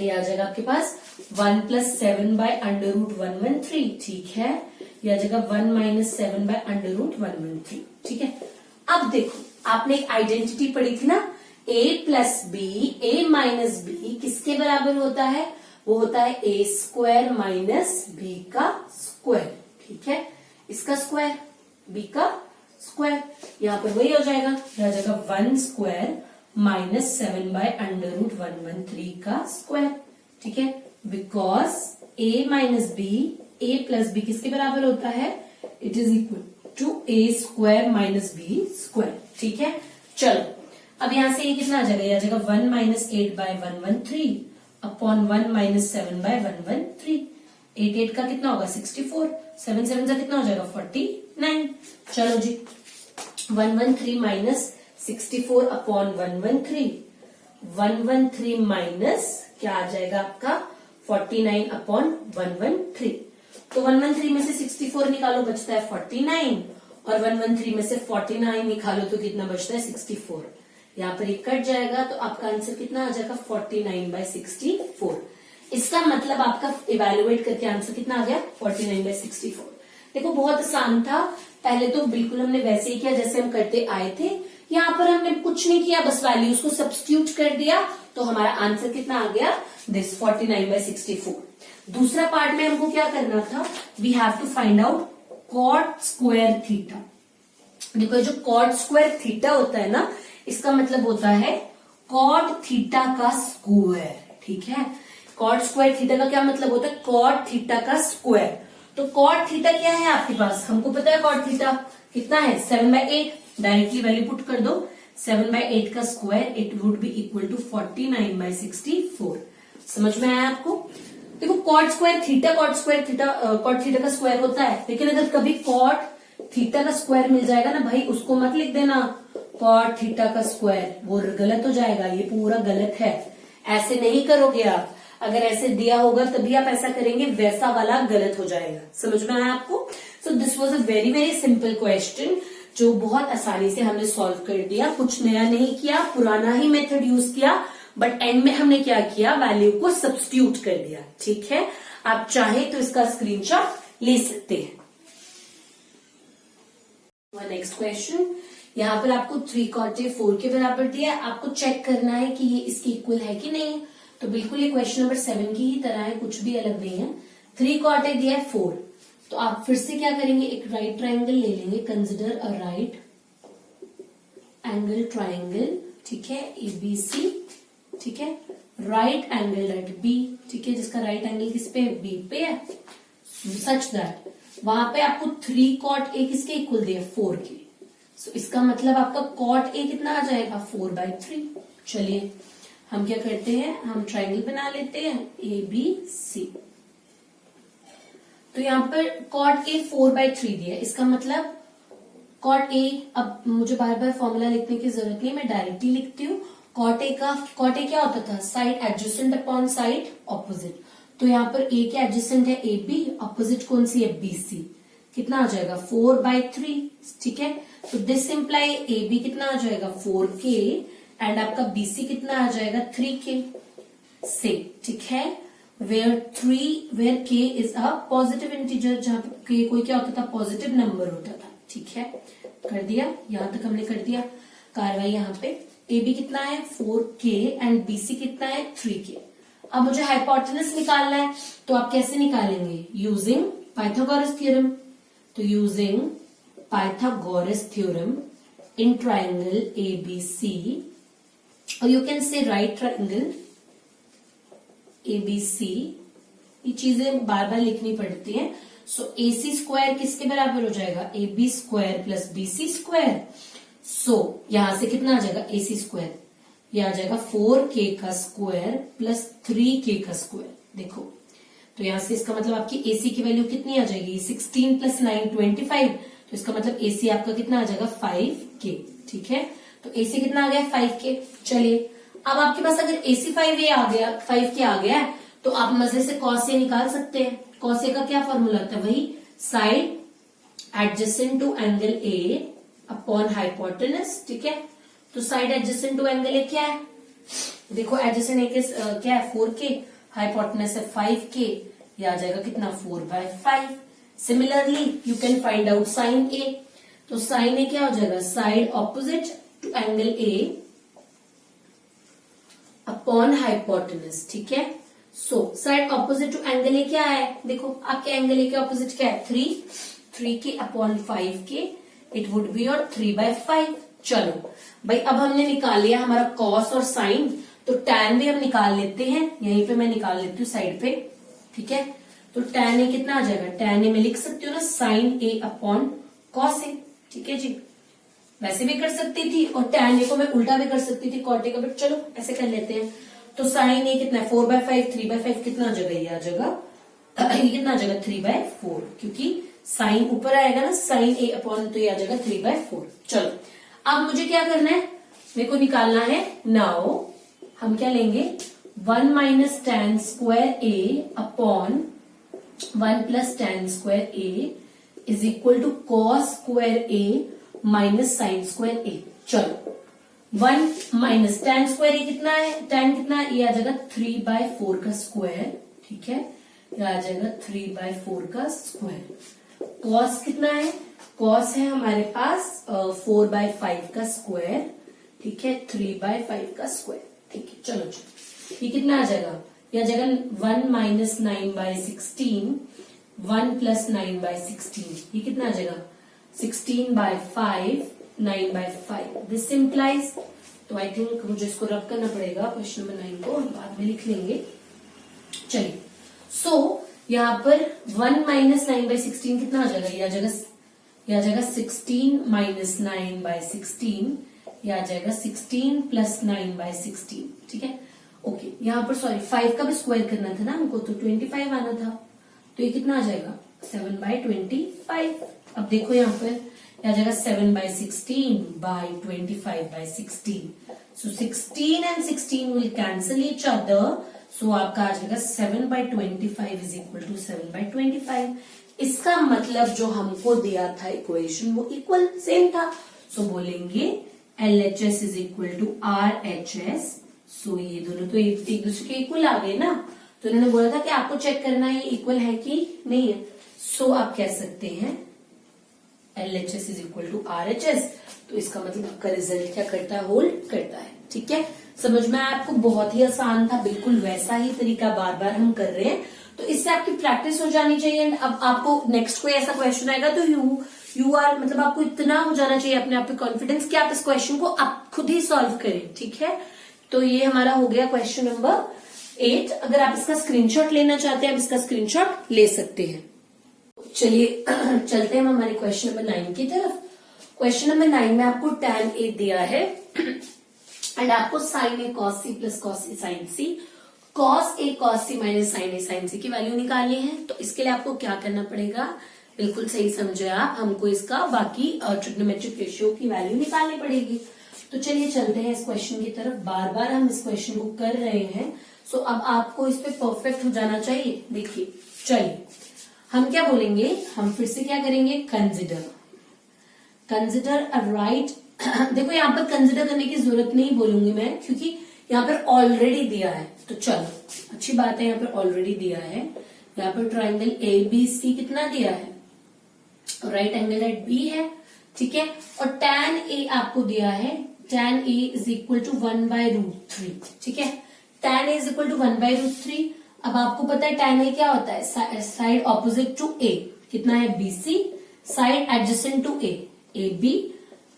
ये आ जाएगा आपके पास 1 प्लस 7/√113, ठीक है। ये आ जाएगा 1 माइनस 7/√113, ठीक है। अब देखो, आपने एक आइडेंटिटी पढ़ी थी ना, a plus b, a minus b किसके बराबर होता है, वो होता है a स्क्वायर माइनस बी का स्क्वायर, ठीक है। इसका स्क्वायर, b का स्क्वायर, यहां पर वही हो जाएगा, यह आ जाएगा 1 स्क्वायर माइनस 7/√113 का स्क्वायर, ठीक है। Because a minus b, a plus b किसके बराबर होता है, it is equal to a square minus b square, ठीक है। चलो, अब यहां से ये कितना आ जाएगा, ये आ जाएगा 1 माइनस 8/113 अपॉन 1 माइनस 7/113। 8 का कितना होगा 64, 7 7 का कितना हो जाएगा 49। चलो जी, 113 माइनस 64 अपॉन 113, 113 माइनस क्या आ जाएगा आपका 49 अपॉन 113। तो 113 में से 64 निकालो, बचता है 49, और 113 में से 49 निकालो तो कितना बचता है 64। यहाँ पर एक कट जाएगा, तो आपका आंसर कितना आ जाएगा 49/64। इसका मतलब आपका इवेल्युएट करके आंसर कितना आ गया 49/64। देखो, बहुत आसान था। पहले तो बिल्कुल हमने वैसे ही किया जैसे हम करते आए थे। यहाँ पर हमने कुछ नहीं किया, बस वैल्यूज को सब्स्टिट्यूट कर दिया, तो हमारा आंसर कितना आ गया, दिस 49/64। दूसरा पार्ट में हमको क्या करना था, we have to find out cot square theta. देखो, जो कॉट स्क्वायर थीटा होता है ना, इसका मतलब होता है कॉट थीटा का स्क्वायर, ठीक है। कॉट स्क्वायर थीटा का क्या मतलब होता है, कॉट थीटा का स्क्वायर। तो कॉट थीटा क्या है आपके पास, हमको पता है कॉट थीटा कितना है 7/8, डायरेक्टली वैल्यू पुट कर दो, 7/8 का square, it would be equal to 49/64। समझ में आया आपको। देखो, cot square theta, cot theta का स्क्वायर होता है, लेकिन अगर कभी कॉट थीटा का स्क्वायर मिल जाएगा ना भाई, उसको मत लिख देना कॉट थीटा का स्क्वायर, वो गलत हो जाएगा, ये पूरा गलत है। ऐसे नहीं करोगे आप, अगर ऐसे दिया होगा तभी आप ऐसा करेंगे, वैसा वाला गलत हो जाएगा। समझ में आया आपको। So this was a very very simple question, जो बहुत आसानी से हमने सॉल्व कर दिया। कुछ नया नहीं किया, पुराना ही मेथड यूज किया, बट एंड में हमने क्या किया, वैल्यू को सब्स्टिट्यूट कर दिया, ठीक है। आप चाहे तो इसका स्क्रीनशॉट ले सकते हैं। नेक्स्ट क्वेश्चन, यहाँ पर आपको 3 cot A 4 के बराबर दिया है, आपको चेक करना है कि ये इसके इक्वल है कि नहीं। तो बिल्कुल ये क्वेश्चन नंबर 7 की ही तरह है, कुछ भी अलग नहीं है। 3 cot A दिया है 4, तो आप फिर से क्या करेंगे, एक राइट ट्राइंगल ले लेंगे, consider a right angle triangle, ठीक है, ABC, ठीक है। राइट एंगल एट B, ठीक है, जिसका राइट एंगल किस पे, B पे है, सच दैट वहां पे आपको 3 cot A किसके इक्वल दिया, 4 के। सो इसका मतलब आपका cot A कितना आ जाएगा 4/3। चलिए हम क्या करते हैं, हम ट्राइंगल बना लेते हैं ABC। तो यहाँ पर cot A 4/3 दिया है, इसका मतलब cot A, अब मुझे बार बार फॉर्मूला लिखने की जरूरत नहीं, मैं डायरेक्टली लिखती हूँ। cot A क्या होता था, side adjacent upon side opposite. तो यहाँ पर A के एडजेसेंट है AB, ऑपोजिट कौन सी है BC, कितना आ जाएगा 4/3, ठीक है। तो दिस इंप्लाई AB कितना आ जाएगा 4K एंड आपका BC कितना आ जाएगा 3K से, ठीक है। Where K is a positive integer, जहां पर K कोई क्या होता था, पॉजिटिव नंबर होता था, ठीक है। कर दिया, यहां तक हमने कर दिया कार्रवाई। यहाँ पे AB कितना है 4K एंड BC कितना है 3K। अब मुझे हाइपोटेनस निकालना है, तो आप कैसे निकालेंगे, यूजिंग पाइथागोरस थ्योरम। तो using Pythagoras theorem in triangle ABC, और you can say right triangle ABC, ये चीजें बार बार लिखनी पड़ती हैं। सो AC स्क्वायर किसके बराबर हो जाएगा, AB square plus BC square. सो यहां से कितना आ जाएगा AC स्क्वायर, ये आ जाएगा 4K का स्क्वायर प्लस 3K का स्क्वायर। देखो तो यहां से इसका मतलब आपकी AC की वैल्यू कितनी आ जाएगी, 16 प्लस 9 25, तो इसका मतलब AC आपका कितना आ जाएगा 5K। ठीक है, तो AC कितना आ गया 5K। चलिए अब आपके पास अगर AC 5K आ गया है तो आप मजे से cos A निकाल सकते हैं। cos A का क्या फॉर्मूला होता है, वही side adjacent to angle A upon hypotenuse. ठीक है, तो side adjacent to angle A क्या है, देखो एडजेसेंट A क्या है 4K, हाइपोटेनस है 5K, ये आ जाएगा कितना 4/5। Similarly you can find out sine A, तो साइन A क्या हो जाएगा, side opposite to angle A upon hypotenuse. ठीक है, so side opposite to angle A क्या है, देखो आपके एंगल ए के ऑपोजिट क्या है 3K upon 5K, it would B और 3/5। चलो भाई अब हमने निकाल लिया हमारा कॉस और साइन, तो टैन भी हम निकाल लेते हैं, यहीं पे मैं निकाल लेती हूँ साइड पे। ठीक है, तो टैन ए कितना आ जाएगा, टैन ए में लिख सकती हूँ ना sign A upon cos A. ठीक है जी, वैसे भी कर सकती थी और टैन ए को मैं उल्टा भी कर सकती थी कॉट ए का, बट चलो ऐसे कर लेते हैं। तो साइन ए कितना है 4/5, 3/5 कितना आ जाएगा, ये आ जाएगा ये कितना आ जाएगा 3/4, क्योंकि साइन ऊपर आएगा ना साइन ए अपॉन, तो ये आ जाएगा 3/4। चलो अब मुझे क्या करना है, मेरे को निकालना है नाउ हम क्या लेंगे 1 minus tan square A upon 1 plus tan square A is equal to cos square A minus sine square A. चलो 1 माइनस tan स्क्वायर ए कितना है, tan कितना है, ये आ जाएगा 3/4 का स्क्वायर। ठीक है, ये आ जाएगा 3/4 का स्क्वायर। कॉस कितना है, कॉस है हमारे पास 4/5 का स्क्वायर। ठीक है, 3/5 का स्क्वायर। ठीक है, चलो ये कितना आ जाएगा, ये आ जाएगा 1 माइनस 9/16, 1 प्लस 9/16, ये कितना आ जाएगा 16/5, 9/5। दिस इम्प्लाइज, तो आई थिंक मुझे इसको रब करना पड़ेगा, क्वेश्चन नंबर 9 को हम बाद में लिख लेंगे। चलिए सो यहाँ पर 1 माइनस 9/16 कितना आ जाएगा, ये आ जाएगा 16 माइनस 9/16, ये आ जाएगा 16 प्लस 9/16। ठीक है, ओके, यहाँ पर सॉरी 5 का भी स्क्वायर करना था ना हमको, तो 25 आना था, तो ये कितना आ जाएगा 7/25। अब देखो यहाँ पर आ जाएगा 7/16/25/16, so 16 and 16 will cancel each other, so आपका आ जाएगा 7/25 इज इक्वल टू 7/25। इसका मतलब जो हमको दिया था इक्वेशन वो इक्वल सेम था, सो बोलेंगे LHS is equal to RHS। So ये दोनों तो एक दूसरे के इक्वल आ गए ना, तो उन्होंने बोला था कि आपको चेक करना है इक्वल है कि नहीं है, सो आप कह सकते हैं LHS is equal to RHS, तो इसका मतलब आपका रिजल्ट क्या करता है, होल्ड करता है। ठीक है, समझ में आया आपको, बहुत ही आसान था, बिल्कुल वैसा ही तरीका बार बार हम कर रहे हैं, तो इससे आपकी प्रैक्टिस हो जानी चाहिए। एंड अब आपको नेक्स्ट कोई ऐसा क्वेश्चन आएगा तो यू आर मतलब आपको इतना हो जाना चाहिए अपने आप पे कॉन्फिडेंस कि आप इस क्वेश्चन को आप खुद ही सॉल्व करें। ठीक है, तो ये हमारा हो गया क्वेश्चन नंबर 8। अगर आप इसका स्क्रीनशॉट लेना चाहते हैं आप इसका स्क्रीनशॉट ले सकते हैं। चलिए चलते हैं हम हमारे क्वेश्चन नंबर 9 की तरफ। क्वेश्चन नंबर 9 में आपको tan A दिया है एंड आपको sin A cos C plus cos A sin C, cos A cos C minus sin A sin C की वैल्यू निकालनी है। तो इसके लिए आपको क्या करना पड़ेगा, बिल्कुल सही समझे आप, हमको इसका बाकी ट्रिग्नोमेट्रिक रेशियो की वैल्यू निकालनी पड़ेगी। तो चलिए चलते हैं इस क्वेश्चन की तरफ, बार बार हम इस क्वेश्चन को कर रहे हैं, सो अब आपको इस पे परफेक्ट हो जाना चाहिए। देखिए चलिए हम क्या बोलेंगे, हम फिर से क्या करेंगे, कंसिडर अ राइट। देखो यहाँ पर कंसिडर करने की जरूरत नहीं बोलूंगी मैं, क्योंकि यहाँ पर ऑलरेडी दिया है, तो चलो अच्छी बात है, यहाँ पर ऑलरेडी दिया है। यहाँ पर ट्राइंगल ABC कितना दिया है, राइट एंगल एट B है। ठीक है, और tan A आपको दिया है, tan A is equal to 1/√3। ठीक है, tan A is equal to 1/√3। अब आपको पता है tan A क्या होता है, साइड ऑपोजिट टू A कितना है BC, side adjacent to A AB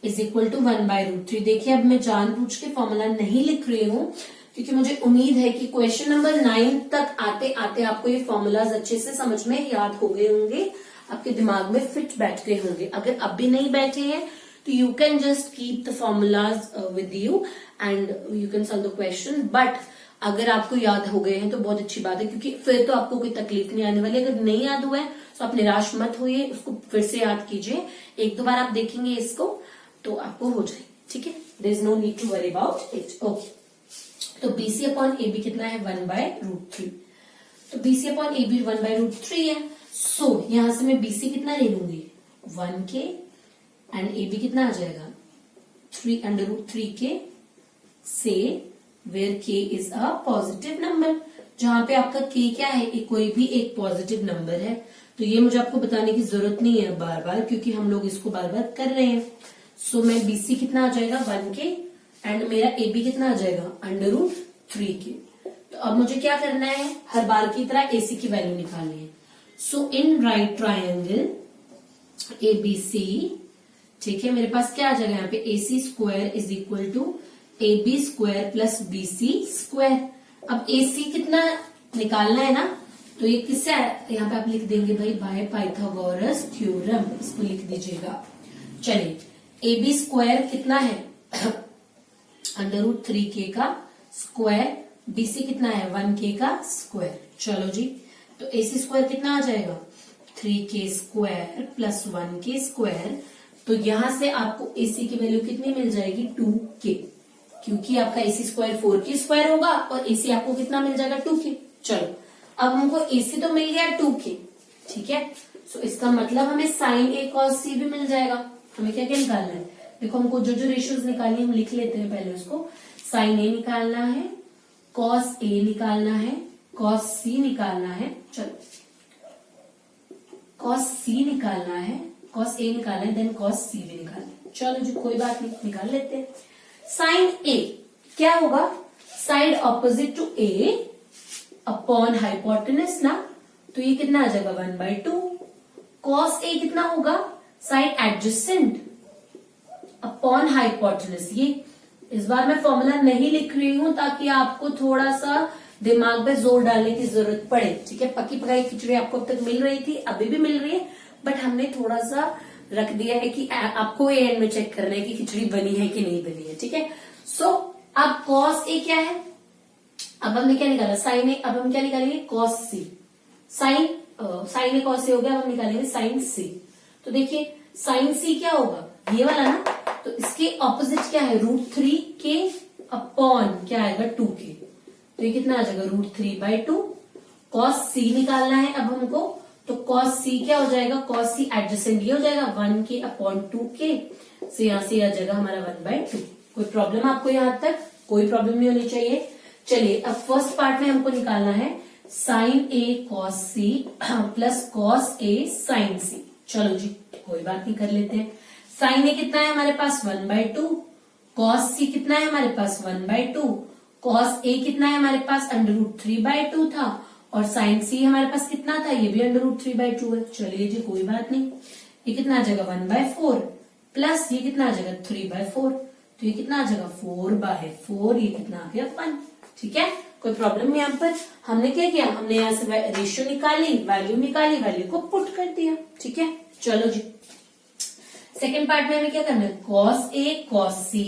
is equal to 1/√3। देखिए अब मैं जानबूझ के फॉर्मूला नहीं लिख रही हूँ, क्योंकि मुझे उम्मीद है कि क्वेश्चन नंबर 9 तक आते आते आपको ये फॉर्मूलाज अच्छे से समझ में याद हो गए होंगे, आपके दिमाग में फिट बैठ गए होंगे। अगर अब भी नहीं बैठे हैं तो you can just keep the formulas with you and you can solve the question, but अगर आपको याद हो गए हैं तो बहुत अच्छी बात है, क्योंकि फिर तो आपको कोई तकलीफ नहीं आने वाली। अगर नहीं याद हुआ है तो आप निराश मत होइए, उसको फिर से याद कीजिए, एक दो बार आप देखेंगे इसको तो आपको हो जाए, ठीक है। There is no need to worry about it. Okay, तो BC अपॉन AB कितना है 1/√3। तो BC अपॉन AB 1/√3 है। सो यहां से मैं BC कितना ले लूंगी 1K एंड AB कितना आ जाएगा 3√3K say where K is a positive number. जहां पे आपका K क्या है, कोई भी एक पॉजिटिव नंबर है। तो ये मुझे आपको बताने की जरूरत नहीं है बार बार, क्योंकि हम लोग इसको बार बार कर रहे हैं। सो मैं BC कितना आ जाएगा 1K एंड मेरा AB कितना आ जाएगा √3K। तो अब मुझे क्या करना है, हर बार की तरह AC की वैल्यू निकालनी है। सो इन राइट ट्राइंगल ABC, ठीक है, मेरे पास क्या आ जाएगा यहाँ पे AC square is equal to AB square plus BC square. अब AC कितना निकालना है ना, तो ये किससे यहाँ पे आप लिख देंगे भाई बाय पाइथागोरस थ्योरम, इसको लिख दीजिएगा। चलिए AB स्क्वायर कितना है √3K का स्क्वायर, BC कितना है 1K का स्क्वायर। चलो जी, तो AC स्क्वायर कितना आ जाएगा 3K square plus 1K square. तो यहां से आपको AC की वैल्यू कितनी मिल जाएगी 2K, क्योंकि आपका AC स्क्वायर 4K स्क्वायर होगा और AC आपको कितना मिल जाएगा 2K। चलो अब हमको AC तो मिल गया 2K, ठीक है। सो इसका मतलब हमें sin A cos C भी मिल जाएगा। हमें क्या क्या निकालना है, देखो हमको जो जो रेशियोज निकालनी है हम लिख लेते हैं पहले उसको। sin A निकालना है, cos A निकालना है, cos C निकालना है, चलो cos C निकालना है, cos A निकालना है, देन cos C भी निकालना है। चलो जी कोई बात नहीं, निकाल लेते हैं। sin A क्या होगा, side opposite to A upon hypotenuse ना, तो ये कितना आ जाएगा 1/2। cos A कितना होगा, साइड एडजेसेंट अपॉन हाइपोटेनस। ये इस बार मैं फॉर्मूला नहीं लिख रही हूं ताकि आपको थोड़ा सा दिमाग पे जोर डालने की जरूरत पड़े, ठीक है। पकी पकाई खिचड़ी आपको अब तक मिल रही थी, अभी भी मिल रही है, बट हमने थोड़ा सा रख दिया है कि आपको एंड में चेक करना है कि खिचड़ी बनी है कि नहीं बनी है, ठीक है। सो अब cos A क्या है, अब हमने क्या निकाला sin A, अब हम क्या निकालेंगे cos C। sin A cos A हो गया, अब हम निकालेंगे sin C। तो देखिए sin C क्या होगा, ये वाला ना, तो इसके ऑपोजिट क्या है √3K अपॉन क्या आएगा 2K। तो ये कितना आ जाएगा √3/2। cos C निकालना है अब हमको, तो cos C क्या हो जाएगा, cos C एडजेसेंट ये हो जाएगा 1K अपॉन 2K। से यहां से आ जाएगा हमारा 1/2। कोई प्रॉब्लम आपको यहां तक, कोई प्रॉब्लम नहीं होनी चाहिए। चलिए अब फर्स्ट पार्ट में हमको निकालना है sin A cos C plus cos A sin C। चलो जी कोई बात नहीं, कर लेते हैं। sin A कितना है हमारे पास 1/2, cos C कितना है हमारे पास 1/2, cos A कितना है हमारे पास √3/2 था, और sin C हमारे पास कितना था, ये भी √3/2 है। चलिए जी कोई बात नहीं, ये कितना आ जाएगा 1/4 प्लस ये कितना आ जाएगा 3/4, तो ये कितना आ जाएगा 4/4, ये कितना आ गया 1, ठीक है। कोई प्रॉब्लम नहीं यहाँ पर। हमने क्या किया, हमने यहाँ से रेशियो निकाली, वैल्यू निकाली, वैल्यू को पुट कर दिया, ठीक है। चलो जी सेकेंड पार्ट में हमें क्या करना है, cos A cos C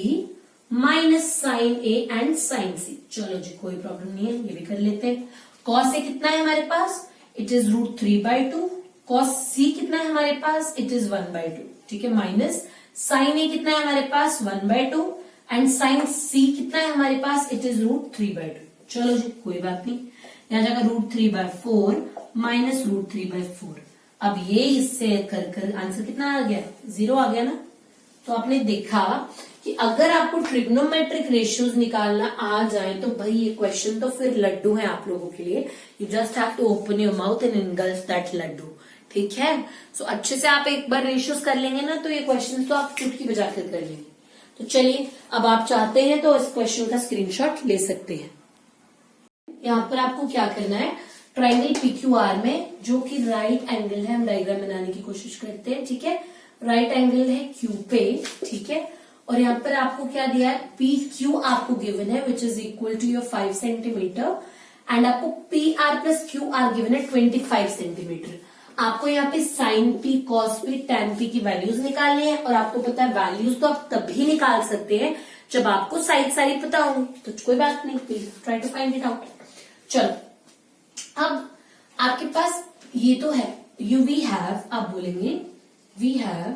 minus sin A and sin C। चलो जी कोई प्रॉब्लम नहीं है, ये भी कर लेते हैं। cos A कितना है हमारे पास, इट इज √3/2, cos C कितना है हमारे पास, इट इज 1/2, ठीक है, माइनस sin A कितना है हमारे पास 1/2 एंड sin C कितना है हमारे पास, इट इज √3/2। चलो जी कोई बात नहीं, यहाँ जाएगा √3/4 माइनस √3/4। अब ये इससे कर कर आंसर कितना आ गया, 0 आ गया ना। तो आपने देखा कि अगर आपको ट्रिग्नोमेट्रिक रेशियोज निकालना आ जाए तो भाई ये क्वेश्चन तो फिर लड्डू है आप लोगों के लिए। You just have to open your mouth and engulf that laddoo, ठीक है। सो अच्छे से आप एक बार रेशियोज कर लेंगे ना तो ये क्वेश्चन तो आप चुटकी बजाकर कर लेंगे। तो चलिए अब आप चाहते हैं तो इस क्वेश्चन का स्क्रीनशॉट ले सकते हैं। यहाँ पर आपको क्या करना है, ट्राइंगल PQR में जो कि राइट एंगल है, हम डायग्राम बनाने की कोशिश करते हैं, ठीक है। राइट एंगल है Q पे, ठीक है, और यहाँ पर आपको क्या दिया है, PQ आपको गिवन है which is equal to your 5 centimetre and आपको PR प्लस QR गिवन है 25 सेंटीमीटर। आपको यहाँ पे sin P, cos P, tan P की वैल्यूज निकालनी है और आपको पता है वैल्यूज तो आप तभी निकाल सकते हैं जब आपको साइड सारी पता होंगी तो कोई बात नहीं, try to find it out. चलो अब आपके पास ये तो है, वी हैव, आप बोलेंगे we have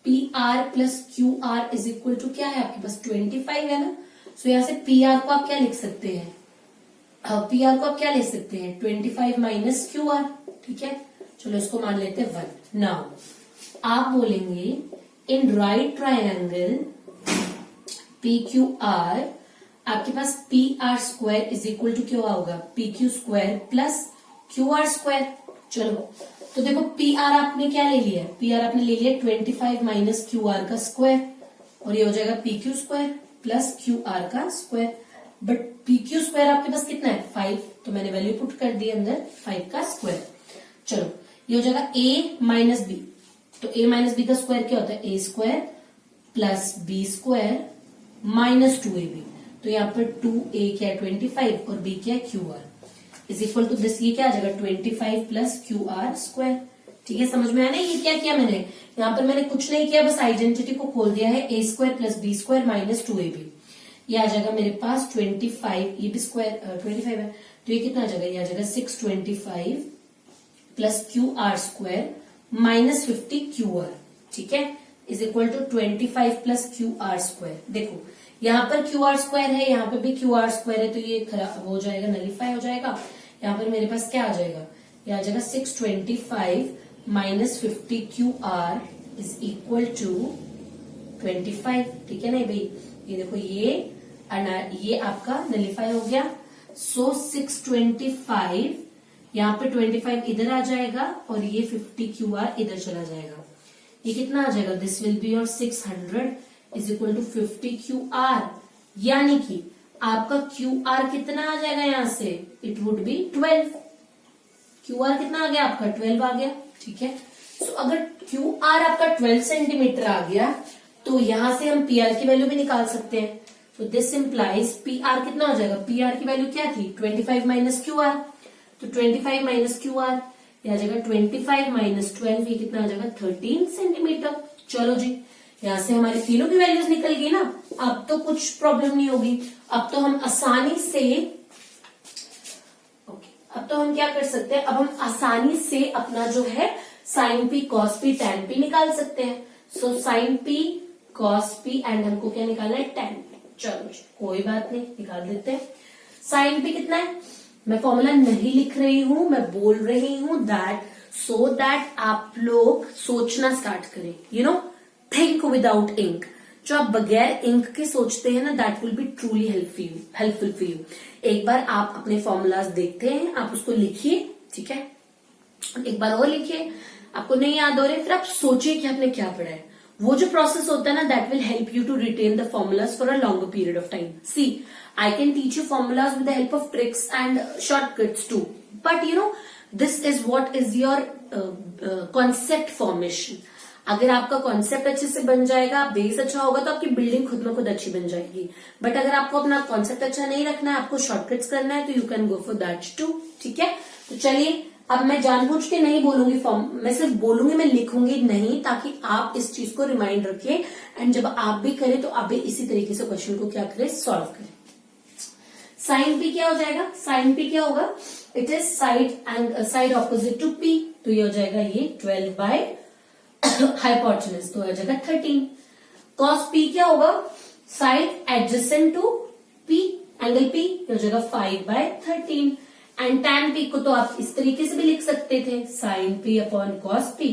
P R plus Q R is equal to क्या है आपके पास 25 है ना। सो यहां से पी आर को आप क्या लिख सकते हैं, पी आर को आप क्या ले सकते हैं 25 माइनस क्यू आर, ठीक है। चलो इसको मान लेते हैं 1। नाउ आप बोलेंगे in right triangle P Q R, आपके पास P R square is equal to क्या होगा P Q square plus Q R square. चलो तो देखो पी आर आपने क्या ले लिया, पी आर आपने ले लिया 25 माइनस क्यू आर का स्क्वायर, और ये हो जाएगा P Q square plus Q R का square. But P Q square आपके पास कितना है 5, तो मैंने वैल्यू पुट कर दी अंदर 5 का स्क्वायर। चलो ये हो जाएगा a माइनस बी, तो a माइनस बी का स्क्वायर क्या होता है a square plus b square minus 2ab, तो यहाँ पर 2a क्या है 25 और b क्या है Q R is equal to this, ये क्या आ जाएगा 25 प्लस क्यू आर स्क्वायर। ठीक है, समझ में आया ना। ये क्या किया मैंने, यहाँ पर मैंने कुछ नहीं किया, बस आइडेंटिटी को खोल दिया है, a square plus b square minus 2ab। ये आ जाएगा मेरे पास 25, ये भी स्क्वायर 25 है, तो ये कितना आ जाएगा, ये आ जाएगा 625 plus Q R square minus 50 Q R, ठीक है, is equal to 25 plus Q R square. देखो यहाँ पर क्यू आर स्क्वायर है, यहाँ पे भी क्यू आर स्क्वायर है, तो ये खराब हो जाएगा, नलीफाई हो जाएगा। यहाँ पर मेरे पास क्या आ जाएगा, ये आ जाएगा 625 minus 50 Q R is equal to 25, ठीक है ना भाई। ये देखो ये आपका नलीफाई हो गया। सो 625, यहाँ पे 25 इधर आ जाएगा और ये 50 क्यू आर इधर चला जाएगा। ये कितना आ जाएगा, this will be your 600 is equal to 50 Q R, यानी कि आपका क्यू आर कितना आ जाएगा यहाँ से, it would be 12। Q R कितना आ गया आपका 12 आ गया, ठीक है। सो अगर क्यू आर आपका 12 सेंटीमीटर आ गया तो यहां से हम पी आर की वैल्यू भी निकाल सकते हैं। तो दिस इंप्लाइज पी आर कितना हो जाएगा, पी आर की वैल्यू क्या थी 25 माइनस क्यू आर, तो 25 माइनस क्यू आर ये आ जाएगा 25 माइनस 12, ये कितना आ जाएगा 13 सेंटीमीटर। चलो जी, यहां से हमारी तीनों की वैल्यूज निकल गई ना, अब तो कुछ प्रॉब्लम नहीं होगी। अब तो हम आसानी से अब तो हम क्या कर सकते हैं, अब हम आसानी से अपना जो है sine P cos P tan P निकाल सकते हैं। So sine P cos P and हमको क्या निकालना है टैन पी। चलो कोई बात नहीं, निकाल देते हैं। साइन पी कितना है, मैं फॉर्मूला नहीं लिख रही हूं, मैं बोल रही हूं दैट सो दैट आप लोग सोचना स्टार्ट करें, you know, think without ink. जो आप बगैर इंक के सोचते हैं ना, that will be truly helpful for you. एक बार आप अपने फॉर्मूलाज देखते हैं, आप उसको लिखिए, ठीक है, एक बार और लिखिए, आपको नहीं याद हो रहे फिर आप सोचिए कि आपने क्या पढ़ा है। वो जो प्रोसेस होता है ना, that will help you to retain the formulas for a longer period of time. See, I can teach you formulas with the help of tricks and shortcuts too. But you know, this is what is your concept formation. अगर आपका कॉन्सेप्ट अच्छे से बन जाएगा, बेस अच्छा होगा, तो आपकी बिल्डिंग खुद में खुद अच्छी बन जाएगी। बट अगर आपको अपना कॉन्सेप्ट अच्छा नहीं रखना है, आपको शॉर्टकट्स करना है, तो you can go for that too, ठीक है। तो चलिए, अब मैं जानबूझ के नहीं बोलूंगी फॉर्म, मैं सिर्फ बोलूंगी, मैं लिखूंगी नहीं, ताकि आप इस चीज को रिमाइंड रखिए एंड जब आप भी करें तो आप भी इसी तरीके से क्वेश्चन को क्या करें, सॉल्व करें। साइन पी क्या हो जाएगा, साइन पी क्या होगा, it is side opposite to P, तो ये हो जाएगा ये 12 बाय हाइपोटेनस, तो हो जाएगा 13। कॉस पी क्या होगा, side adjacent to P, angle P, हो जाएगा 5 बाय 13। एंड टैन पी को तो आप इस तरीके से भी लिख सकते थे, sine P upon cos P,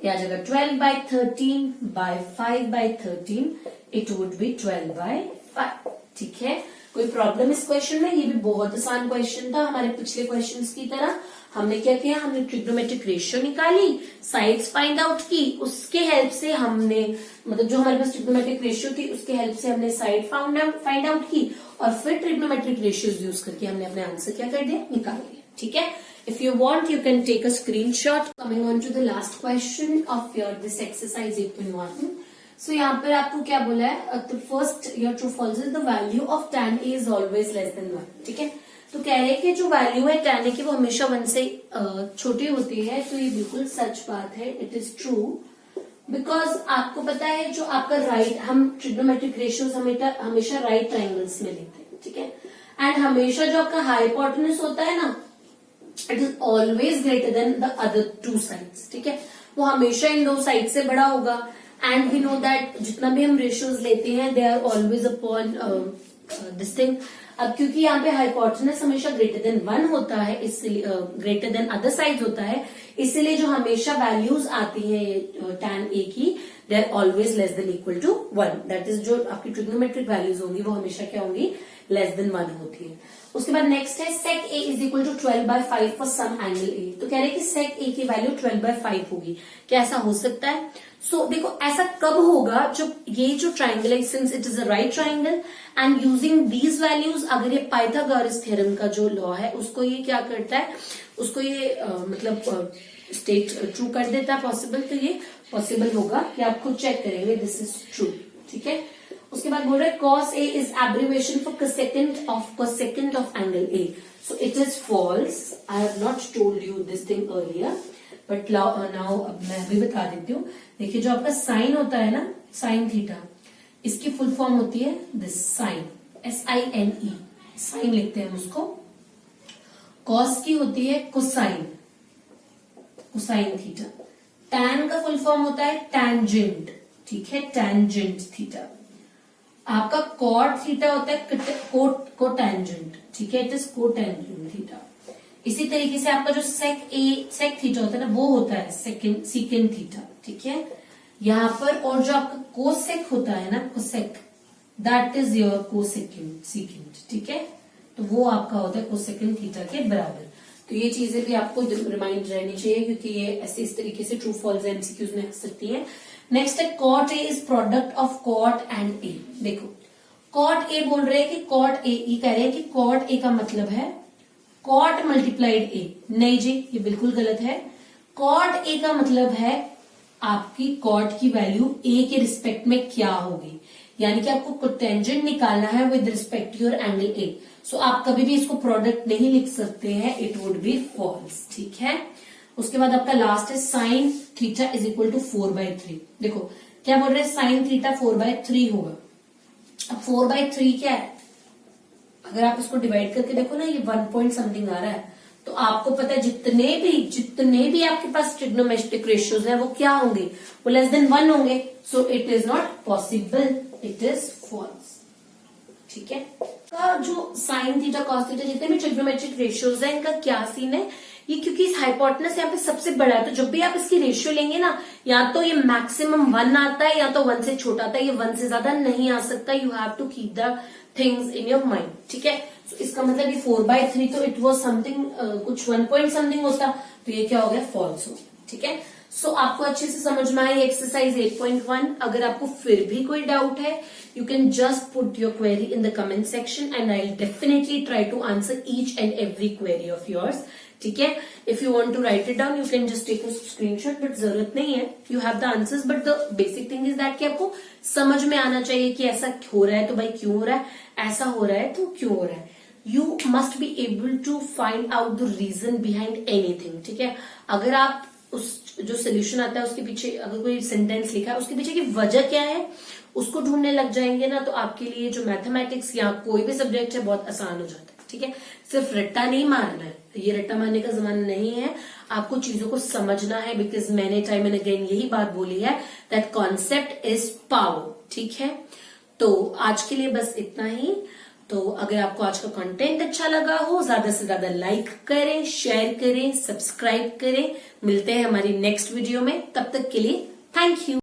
ये आ जाएगा 12 by 13 by 5 by 13, it would be 12 by 5, ठीक है। कोई प्रॉब्लम इस क्वेश्चन में, ये भी बहुत आसान क्वेश्चन था हमारे पिछले क्वेश्चंस की तरह। हमने क्या किया, हमने ट्रिग्नोमेट्रिक रेशियो निकाली, साइड्स फाइंड आउट की, उसके हेल्प से हमने, मतलब जो हमारे पास ट्रिग्नोमेट्रिक रेशियो थी उसके हेल्प से हमने साइड फाइंड आउट की, और फिर ट्रिग्नोमेट्रिक रेशियोज यूज करके हमने अपने आंसर क्या कर दिया, निकाल दिया, ठीक है। If you want, you can take a screenshot. Coming on to the last question of your this exercise 8.1. So यहाँ पर आपको क्या बोला है, तो first your true false is the value of tan a is always less than 1, ठीक है। तो कह रहे हैं कि जो वैल्यू है tan a की वो हमेशा 1 से छोटी होती है, तो ये बिल्कुल सच बात है, इट इज ट्रू। बिकॉज आपको पता है जो आपका राइट, हम ट्रिग्नोमेट्रिक रेशियोज हमेशा राइट ट्राइंगल्स में लेते हैं, ठीक है। एंड हमेशा जो आपका हाइपोटेन्यूज होता है ना, it is always greater than the other two sides, ठीक है। वो हमेशा इन दो साइड से बड़ा होगा। एंड वी नो दैट जितना भी हम रेशियोज लेते हैं they are always upon this thing. अब क्योंकि यहाँ पे हाइपोटेन्यूज हमेशा ग्रेटर देन 1 होता है, इसलिए ग्रेटर देन अदर साइड होता है, इसलिए जो हमेशा वैल्यूज आती है tan a की, they are always less than equal to 1। That is जो आपकी ट्रिग्नोमेट्रिक वैल्यूज होंगी वो हमेशा क्या होंगी, लेस देन 1 होती है। उसके बाद नेक्स्ट है sec a is equal to 12/5 for some angle a। तो कह रहे हैं कि sec a की वैल्यू 12/5 होगी। क्या ऐसा हो सकता है? सो देखो ऐसा कब होगा, जब ये जो ट्राइंगल है, since it is a right triangle and using these values, अगर ये पाइथागोरस थ्योरम का जो लॉ है उसको ये क्या करता है, उसको ये मतलब स्टेट ट्रू कर देता है पॉसिबल। तो ये पॉसिबल होगा कि आप खुद चेक करेंगे, दिस इज ट्रू, ठीक है। उसके बाद बोल रहे हैं cos a is abbreviation for cosecant of angle a। So it is false. I have not told you this thing earlier, but now अब मैं भी बता देती हूँ। देखिए जो आपका साइन होता है ना, साइन थीटा, इसकी फुल फॉर्म होती है दिस, साइन, SINE, साइन लिखते हैं हम उसको। कॉस की होती है कोसाइन, कोसाइन थीटा। टैन का फुल फॉर्म होता है टैंजेंट, ठीक है, टैंजेंट थीटा। आपका कॉट थीटा होता है कोटैंजेंट, ठीक है, इट इज कोटैंजेंट थीटा। इसी तरीके से आपका जो सेक थीटा होता है ना, वो होता है सीकेंट थीटा, ठीक है, यहाँ पर। और जो आपका कोसेक होता है ना, cosec, that is your cosecant secant, ठीक है। तो वो आपका होता है कोसेकेंट थीटा के बराबर। तो ये चीजें भी आपको रिमाइंड रहनी चाहिए, क्योंकि ये ऐसे इस तरीके से ट्रू फॉल्स एमसीक्यूज में आ सकती है। नेक्स्ट है cot A is product of cot and A. देखो कॉट ए बोल रहे हैं कि कॉट ए, ये कह रहे हैं कि कॉट ए का मतलब है कॉट मल्टीप्लाइड ए। नहीं जी, ये बिल्कुल गलत है। कॉट ए का मतलब है आपकी कॉट की वैल्यू ए के रिस्पेक्ट में क्या होगी, यानी कि आपको कोटेंजेंट निकालना है with respect to your angle A. So आप कभी भी इसको प्रोडक्ट नहीं लिख सकते हैं, इट वुड बी फॉल्स, ठीक है। उसके बाद आपका लास्ट है sine theta is equal to 4/3। देखो क्या बोल रहे हैं, साइन थीटा 4/3 होगा। अब 4/3 क्या है, अगर आप इसको डिवाइड करके देखो ना, ये 1 पॉइंट समथिंग आ रहा है। तो आपको पता है जितने भी आपके पास ट्रिग्नोमेट्रिक रेशियोज हैं वो क्या होंगे, वो लेस देन 1 होंगे। So it is not possible, it is false, ठीक है। का जो साइन थीटा कॉस थीटा जितने भी ट्रिग्नोमेट्रिक रेशियोज हैं, इनका क्या सीन है, ये क्योंकि इस हाइपोटेनस यहाँ पे सबसे बड़ा है, तो जब भी आप इसकी रेशियो लेंगे ना, या तो ये मैक्सिमम 1 आता है या तो 1 से छोटा आता है, ये 1 से ज्यादा नहीं आ सकता। You have to keep the things in your mind, ठीक है। So, इसका मतलब ये 4/3, तो इट वॉज समथिंग कुछ 1 पॉइंट समथिंग होता, तो ये क्या हो गया, फॉल्स हो गया, ठीक है। सो आपको अच्छे से समझ में आई एक्सरसाइज 8.1। अगर आपको फिर भी कोई डाउट है, you can just put your query in the comment section and I will definitely try to answer each and every query of yours, ठीक है। If you want to write it down, you can just take a screenshot, but जरूरत नहीं है, you have the answers. But the basic thing is that कि आपको समझ में आना चाहिए कि ऐसा हो रहा है तो भाई क्यों हो रहा है, ऐसा हो रहा है तो क्यों हो रहा है। You must be able to find out the reason behind anything, ठीक है। अगर आप उस जो सोल्यूशन आता है उसके पीछे अगर कोई सेंटेंस लिखा है, उसके पीछे की वजह क्या है उसको ढूंढने लग जाएंगे ना, तो आपके लिए जो मैथमेटिक्स या कोई भी सब्जेक्ट है बहुत आसान हो जाता है, ठीक है। सिर्फ रट्टा नहीं मारना है, ये रट्टा मारने का जमाना नहीं है, आपको चीजों को समझना है। बिकॉज मैंने टाइम एंड अगेन यही बात बोली है, दैट कॉन्सेप्ट इज पावर, ठीक है। तो आज के लिए बस इतना ही। तो अगर आपको आज का कंटेंट अच्छा लगा हो, ज्यादा से ज्यादा लाइक करें, शेयर करें, सब्सक्राइब करें। मिलते हैं हमारी नेक्स्ट वीडियो में, तब तक के लिए थैंक यू।